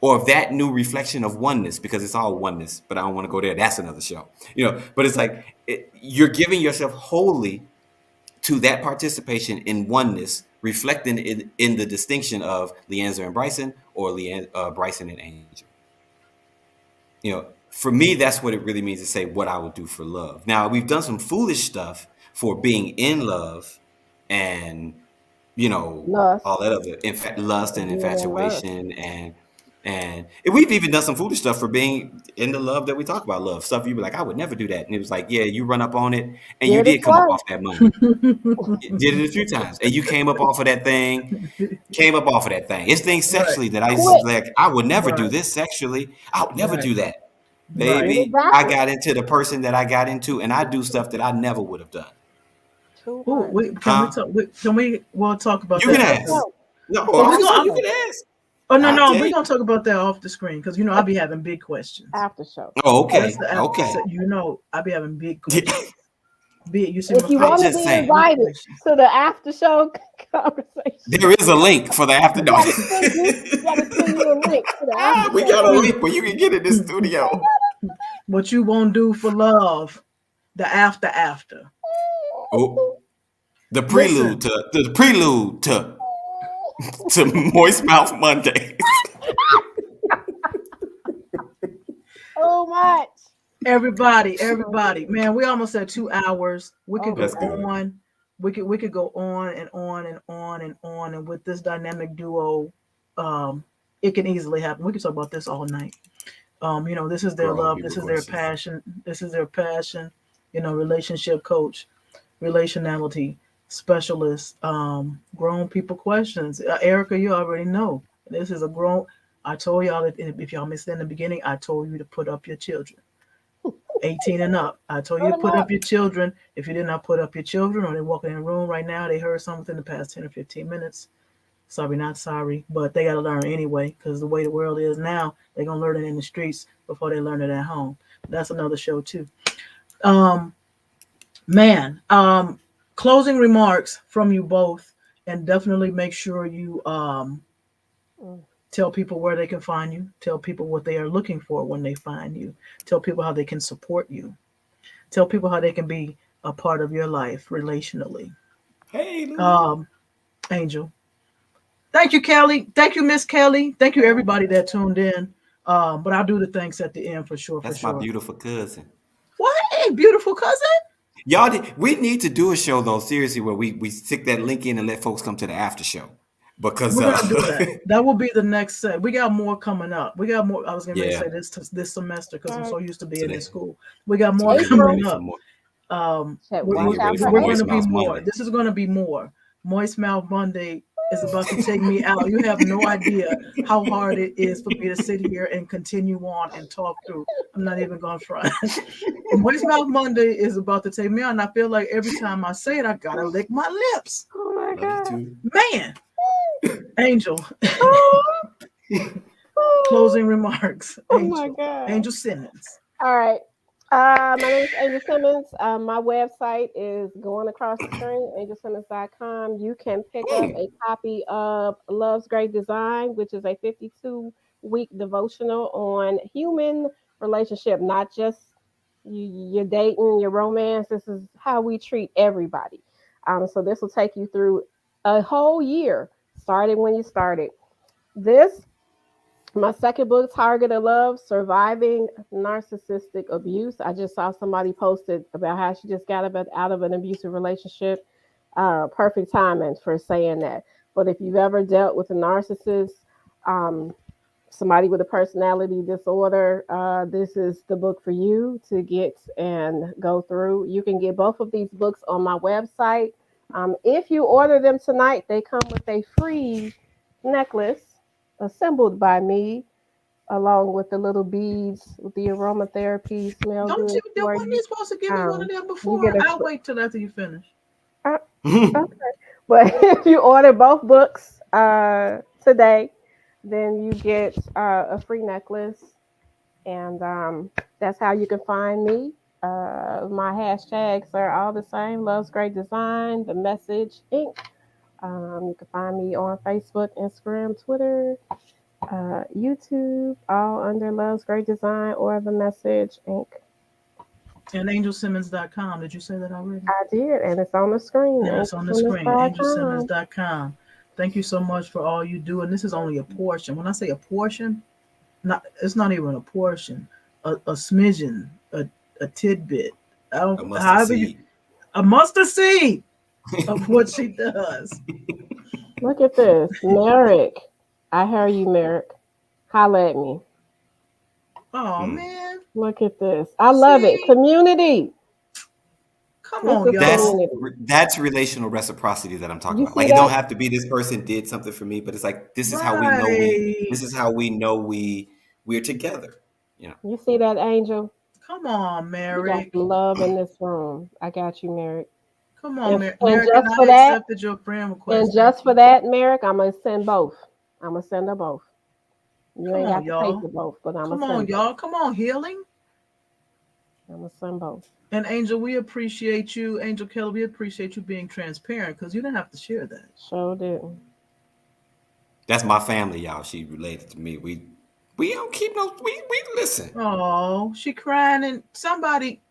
or of that new reflection of oneness, because it's all oneness. But I don't want to go there. That's another show. But it's like you're giving yourself wholly to that participation in oneness reflecting in the distinction of LeAnzar and Brysen, or Brysen and Angel. For me, that's what it really means to say what I would do for love. Now, we've done some foolish stuff for being in love, and Lust. all that other lust and Being in love. infatuation, and we've even done some foolish stuff for being in the love that we talk about, love stuff. You be like, I would never do that, and it was like, yeah, you run up on it, and you Did it did come up twice. off that money. Did it a few times, and you came up off of that thing. It's things Right, sexually that I used to Quit. be like, I would never do right, this sexually. I would never right, do that. right. Did it Baby, I backwards. got into the person that I got into, and I do stuff that I never would have done. Too Oh, much. wait, can we Huh? talk? Can we? We'll talk about You that can After after. ask. show. No, It's oh, Well, I we said after you go. can show. ask. Oh no, I no, tell we're you. gonna talk about that off the screen because I'll be having big questions. After show. Oh, That's okay. the after. Okay. I'll be having big questions. Big. You see If my you I'm face? want to just be saying. Big invited questions. to the after show conversation, There is a link for the after we dark. gotta send you. We gotta send you a link to the after We show got a link where conversation. you can get in the studio. What you won't do for love, the after. Oh, the Listen, prelude to Moist Mouth Mondays. So much. everybody, man, we almost at 2 hours. We could Oh my go That's god. good. on. We could go on and on and on and on. And with this dynamic duo, um, it can easily happen. We could talk about this all night. This is their Grown love. people This is their questions. passion. This is their passion. Relationship coach, relationality specialist, grown people questions. Erica, you already know this is a grown. I told y'all that if y'all missed it in the beginning, I told you to put up your children, 18 and up. I told you Put to them put up. up your children. If you did not put up your children, or they walking in the room right now, they heard something in the past 10 or 15 minutes. Sorry, not sorry, but they got to learn anyway because the way the world is now, they're going to learn it in the streets before they learn it at home. That's another show, too. Um, Man, closing remarks from you both, and definitely make sure you Mm. tell people where they can find you, tell people what they are looking for when they find you, tell people how they can support you, tell people how they can be a part of your life relationally. Hey, Lily. Um, Angel, thank you, Kelly. Thank you, Miss Kelly. Thank you, Oh, everybody that tuned in. But I'll do the thanks at the end for sure, for That's my sure. beautiful cousin. What? Hey, beautiful cousin. We need to do a show though, seriously, where we stick that link in and let folks come to the after show. Because We're gonna do that. That will be the next set. We got more coming up. We got more. I was gonna yeah. say this semester because I'm all right. so used to So being in they school. We got so more we get ready April. coming for up. some more. Check. So you Watch get out ready for for We're Moist gonna April. be Mouse more. Monday. This is gonna be more. Moist Mouth Monday is about to take me out. You have no idea how hard it is for me to sit here and continue on and talk through. I'm not even gonna try. Moist Mouth Monday is about to take me out, and I feel like every time I say it, I gotta lick my lips. Oh my Love you god. too. Man, Angel, Oh, closing remarks. oh my Angel, god. Angel Simmons. All right. My name is Angel Simmons. My website is going across the screen, angelsimmons.com. You can pick up Mm. a copy of Love's Great Design, which is a 52-week devotional on human relationship, not just your dating, your romance. This is how we treat everybody. So this will take you through a whole year, starting when you started. This My second book, Target of Love, Surviving Narcissistic Abuse. I just saw somebody posted about how she just got out of an abusive relationship. Perfect timing for saying that. But if you've ever dealt with a narcissist, um, somebody with a personality disorder, this is the book for you to get and go through. You can get both of these books on my website. If you order them tonight, they come with a free necklace assembled by me, along with the little beads with the aromatherapy, smell Don't good you? for Wasn't you. you supposed to give me one of them You before? get a I'll wait till after you finish. uh, okay, but if you order both books today, then you get a free necklace, and that's how you can find me. My hashtags are all the same: Love's Great Design, The Message Inc. You can find me on Facebook, Instagram, Twitter, YouTube, all under Love's Great Design or The Message Inc. And angelsimmons.com. Did you say that already? I did, and it's on the screen. And it's on the screen, AngelSimmons.com. angelsimmons.com. Thank you so much for all you do. And this is only a portion. When I say a portion, not it's not even a portion, a smidgen, a tidbit. A mustard However you, seed. a mustard seed of what she does. Look at this, Merrick. I hear you, Merrick. Holla at me. Oh Hmm. man, Look at this. I love it. see, Community. come This on, is That's y'all. community. that's relational reciprocity that I'm talking You about. see Like it don't that? have to be this person did something for me, but it's like this is how we know Right. this is how we know we're together. You know. You see that, Angel? Come on, We got Merrick. some love in this room. I got you, Merrick. Come on, And and Merrick. And just for I that, accepted your friend and request. Thank just for you. that, Merrick, I'm gonna send both. I'm gonna send them both. You Come ain't on, got to pay y'all. for both, but I'm gonna Come on, send both. y'all. Come on, healing. I'm gonna send both. And Angel, we appreciate you. Angel Kelly, we appreciate you being transparent because you didn't have to share that. Sure didn't. That's my family, y'all. She related to me. We don't keep no we listen. Oh, she crying and somebody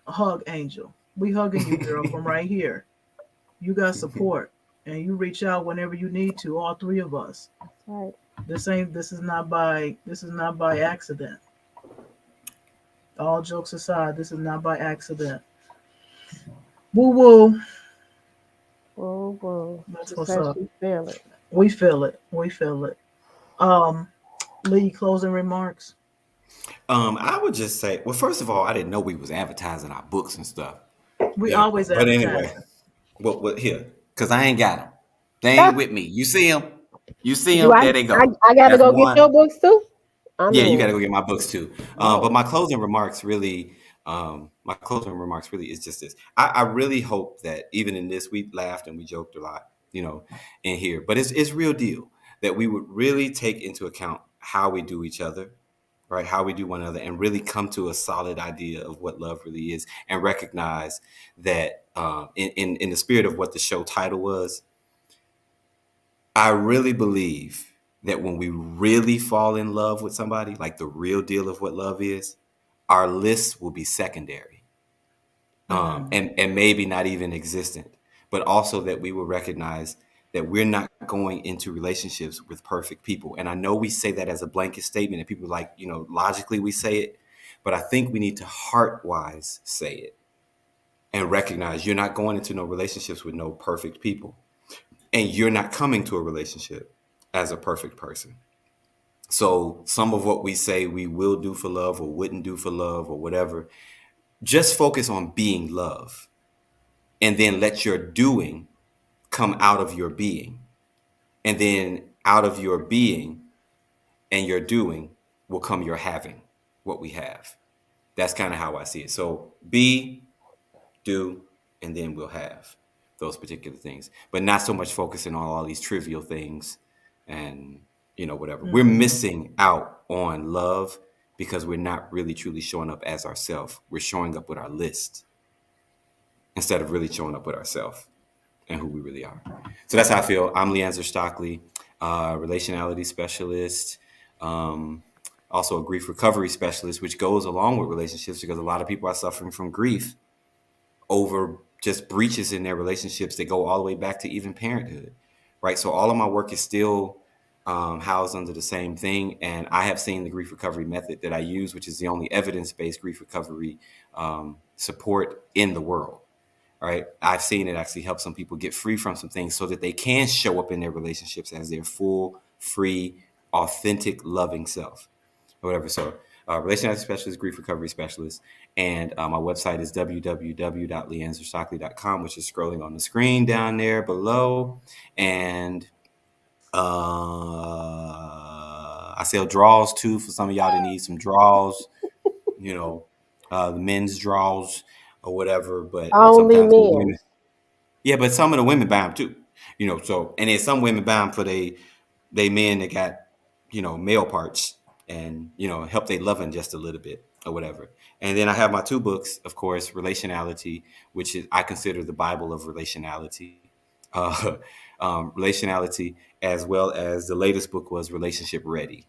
hug Angel. We hugging you, girl, from right here. You got support. And you reach out whenever you need to, all three of us. That's right. This is not by accident. All jokes aside, this is not by accident. Woo woo. Whoa, whoa. That's She what's says up. she feel it. We feel it. We feel it. Um, Lee, closing remarks. I would just say, well, first of all, I didn't know we was advertising our books and stuff. We You know, always but anyway, advertising. what here? Because I ain't got them. They ain't with me. You see them? You see Do them? I, There they I go. I gotta That's go get your one. books too? I Yeah, you got mean, to go get my books too. But oh, my closing remarks really is just this. I really hope that even in this, we laughed and we joked a lot, you know, in here. But it's real deal that we would really take into account how we do each other, right? How we do one another, and really come to a solid idea of what love really is, and recognize that in the spirit of what the show title was, I really believe that when we really fall in love with somebody, like the real deal of what love is, our list will be secondary, Mm. and maybe not even existent, but also that we will recognize that we're not going into relationships with perfect people. And I know we say that as a blanket statement, and people like, you know, logically we say it, but I think we need to heart-wise say it and recognize you're not going into no relationships with no perfect people, and you're not coming to a relationship as a perfect person. So some of what we say we will do for love or wouldn't do for love or whatever, just focus on being love, and then let your doing come out of your being. And then out of your being and your doing will come your having what we have. That's kind of how I see it. So be, do, and then we'll have those particular things, but not so much focusing on all these trivial things and, you know, whatever. We're Mm-hmm. missing out on love because we're not really truly showing up as ourselves. We're showing up with our list instead of really showing up with ourselves and who we really are. So that's how I feel. I'm LeAnzar Stockley, relationality specialist, um, also a grief recovery specialist, which goes along with relationships because a lot of people are suffering from grief over just breaches in their relationships that go all the way back to even parenthood, right? So all of my work is still housed under the same thing. And I have seen the grief recovery method that I use, which is the only evidence-based grief recovery support in the world. Right. I've seen it actually help some people get free from some things so that they can show up in their relationships as their full, free, authentic, loving self or whatever. So, relationship specialist, grief recovery specialist. And my website is www.leanzarstockley.com, which is scrolling on the screen down there below. And I sell draws too for some of y'all that need some draws, you know, the men's draws or whatever. But only sometimes the men. women. Yeah, but some of the women buy them too, you know. So, and then some women buy them for they men that got, you know, male parts, and you know, help they loving just a little bit or whatever. And then I have my two books, of course, Relationality, which is I consider the Bible of relationality, uh, relationality, as well as the latest book was Relationship Ready,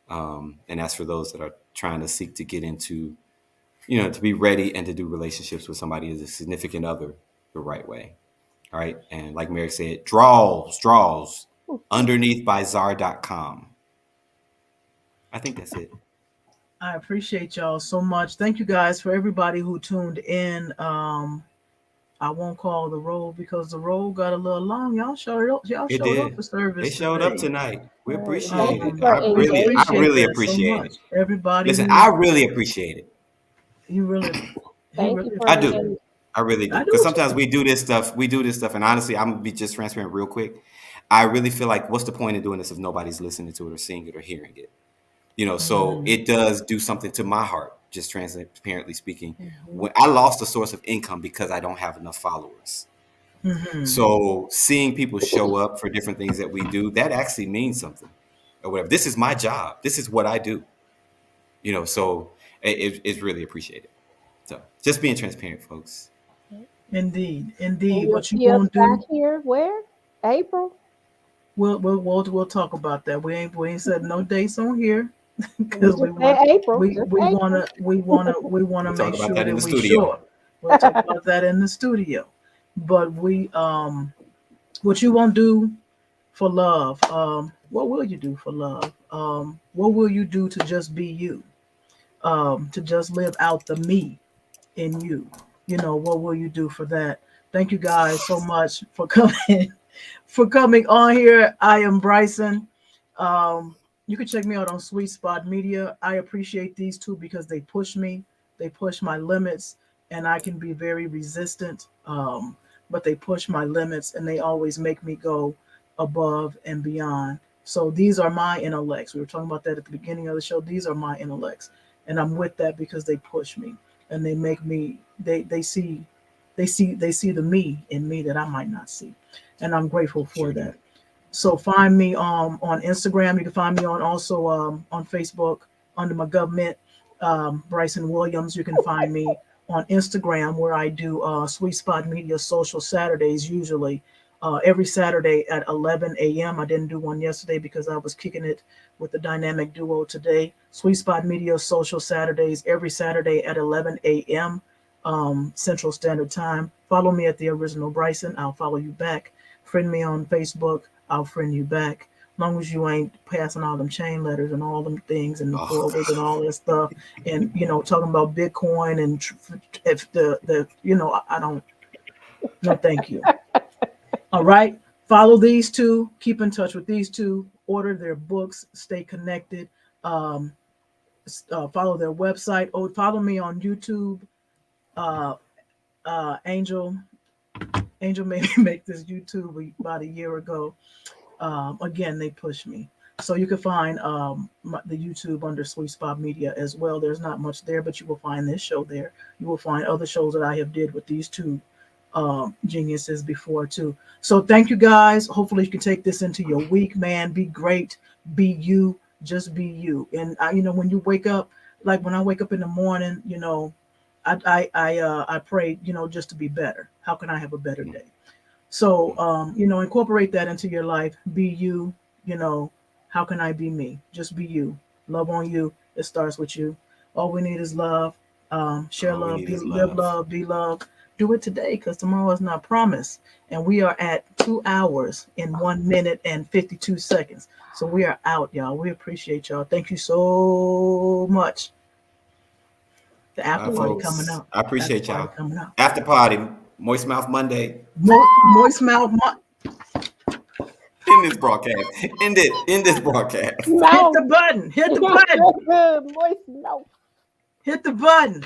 And that's for those that are trying to seek to get into, to be ready and to do relationships with somebody as a significant other the right way. All right. And like Mary said, draws underneath by czar.com. I think that's it. I appreciate y'all so much. Thank you guys for everybody who tuned in. I won't call the roll because the roll got a little long. Y'all showed up. Y'all It showed up did. for service They showed up today. tonight. We All right. appreciate Thank you it. for We I appreciate really that so appreciate much. it. Everybody Listen, who I really appreciate it. he really Thank you for I appreciates do. it. I really do. I Because do sometimes too. we do this stuff. And honestly, I'm going to be just transparent real quick. I really feel like, what's the point of doing this if nobody's listening to it or seeing it or hearing it? So Mhm. it does do something to my heart, just transparently speaking. Mhm. When I lost a source of income because I don't have enough followers. Mhm. So seeing people show up for different things that we do, that actually means something or whatever. This is my job. This is what I do. So it's really appreciated. So just being transparent, folks. Indeed, And indeed. you'll What you see us gonna back do? here where? April? We'll talk about that. We ain't said no dates on here We because just say April. we Just we April. wanna We'll talk make about sure that in that the we studio. sure. We'll talk about that in the studio. But what you won't do for love? What will you do for love? What will you do to just be you? To just live out the me in you. What will you do for that? Thank you guys so much for coming for coming on here. I am Brysen. Um, you can check me out on SuiteSpotMedia. I appreciate these two because they push me, they push my limits, and I can be very resistant. But they push my limits and they always make me go above and beyond. So these are my intellects. We were talking about that at the beginning of the show. These are my intellects. And I'm with that because they push me and they make me they see the me in me that I might not see. And I'm grateful for Sure do. that. So find me on Instagram. You can find me on Facebook under my government, Brysen Williams. You can find me on Instagram where I do Sweet Spot Media Social Saturdays usually. Every Saturday at 11 a.m. I didn't do one yesterday because I was kicking it with the dynamic duo today. Sweet Spot Media Social Saturdays every Saturday at 11 a.m. Central Standard Time. Follow me at the original Brysen. I'll follow you back. Friend me on Facebook. I'll friend you back. As long as you ain't passing all them chain letters and all them things and the Oh, forwards and all that stuff, and talking about Bitcoin and if the I don't. No, thank you. All right. Follow these two. Keep in touch with these two. Order their books. Stay connected. Um, follow their website. Oh, follow me on YouTube. Uh, Angel made me make this YouTube about a year ago. Again, they push me. So you can find the YouTube under Sweet Spot Media as well. There's not much there, but you will find this show there. You will find other shows that I have did with these two geniuses before too. So thank you guys. Hopefully you can take this into your week, man. Be great. Be you. Just be you. And when you wake up, like when I wake up in the morning, I pray, just to be better. How can I have a better day? So, incorporate that into your life. Be you, how can I be me? Just be you. Love on you. It starts with you. All we need is love. Share all we love, need is live love. love, be love. Do it today because tomorrow is not promised. And we are at 2 hours in 1 minute and 52 seconds. So we are out, y'all. We appreciate y'all. Thank you so much. The after Bye, party coming folks. up. I After appreciate party y'all. coming up. After party, Moist Mouth Monday. Moist mouth. In this broadcast. In this broadcast. Hit No. the button. Hit the button. Moist no. Hit the button.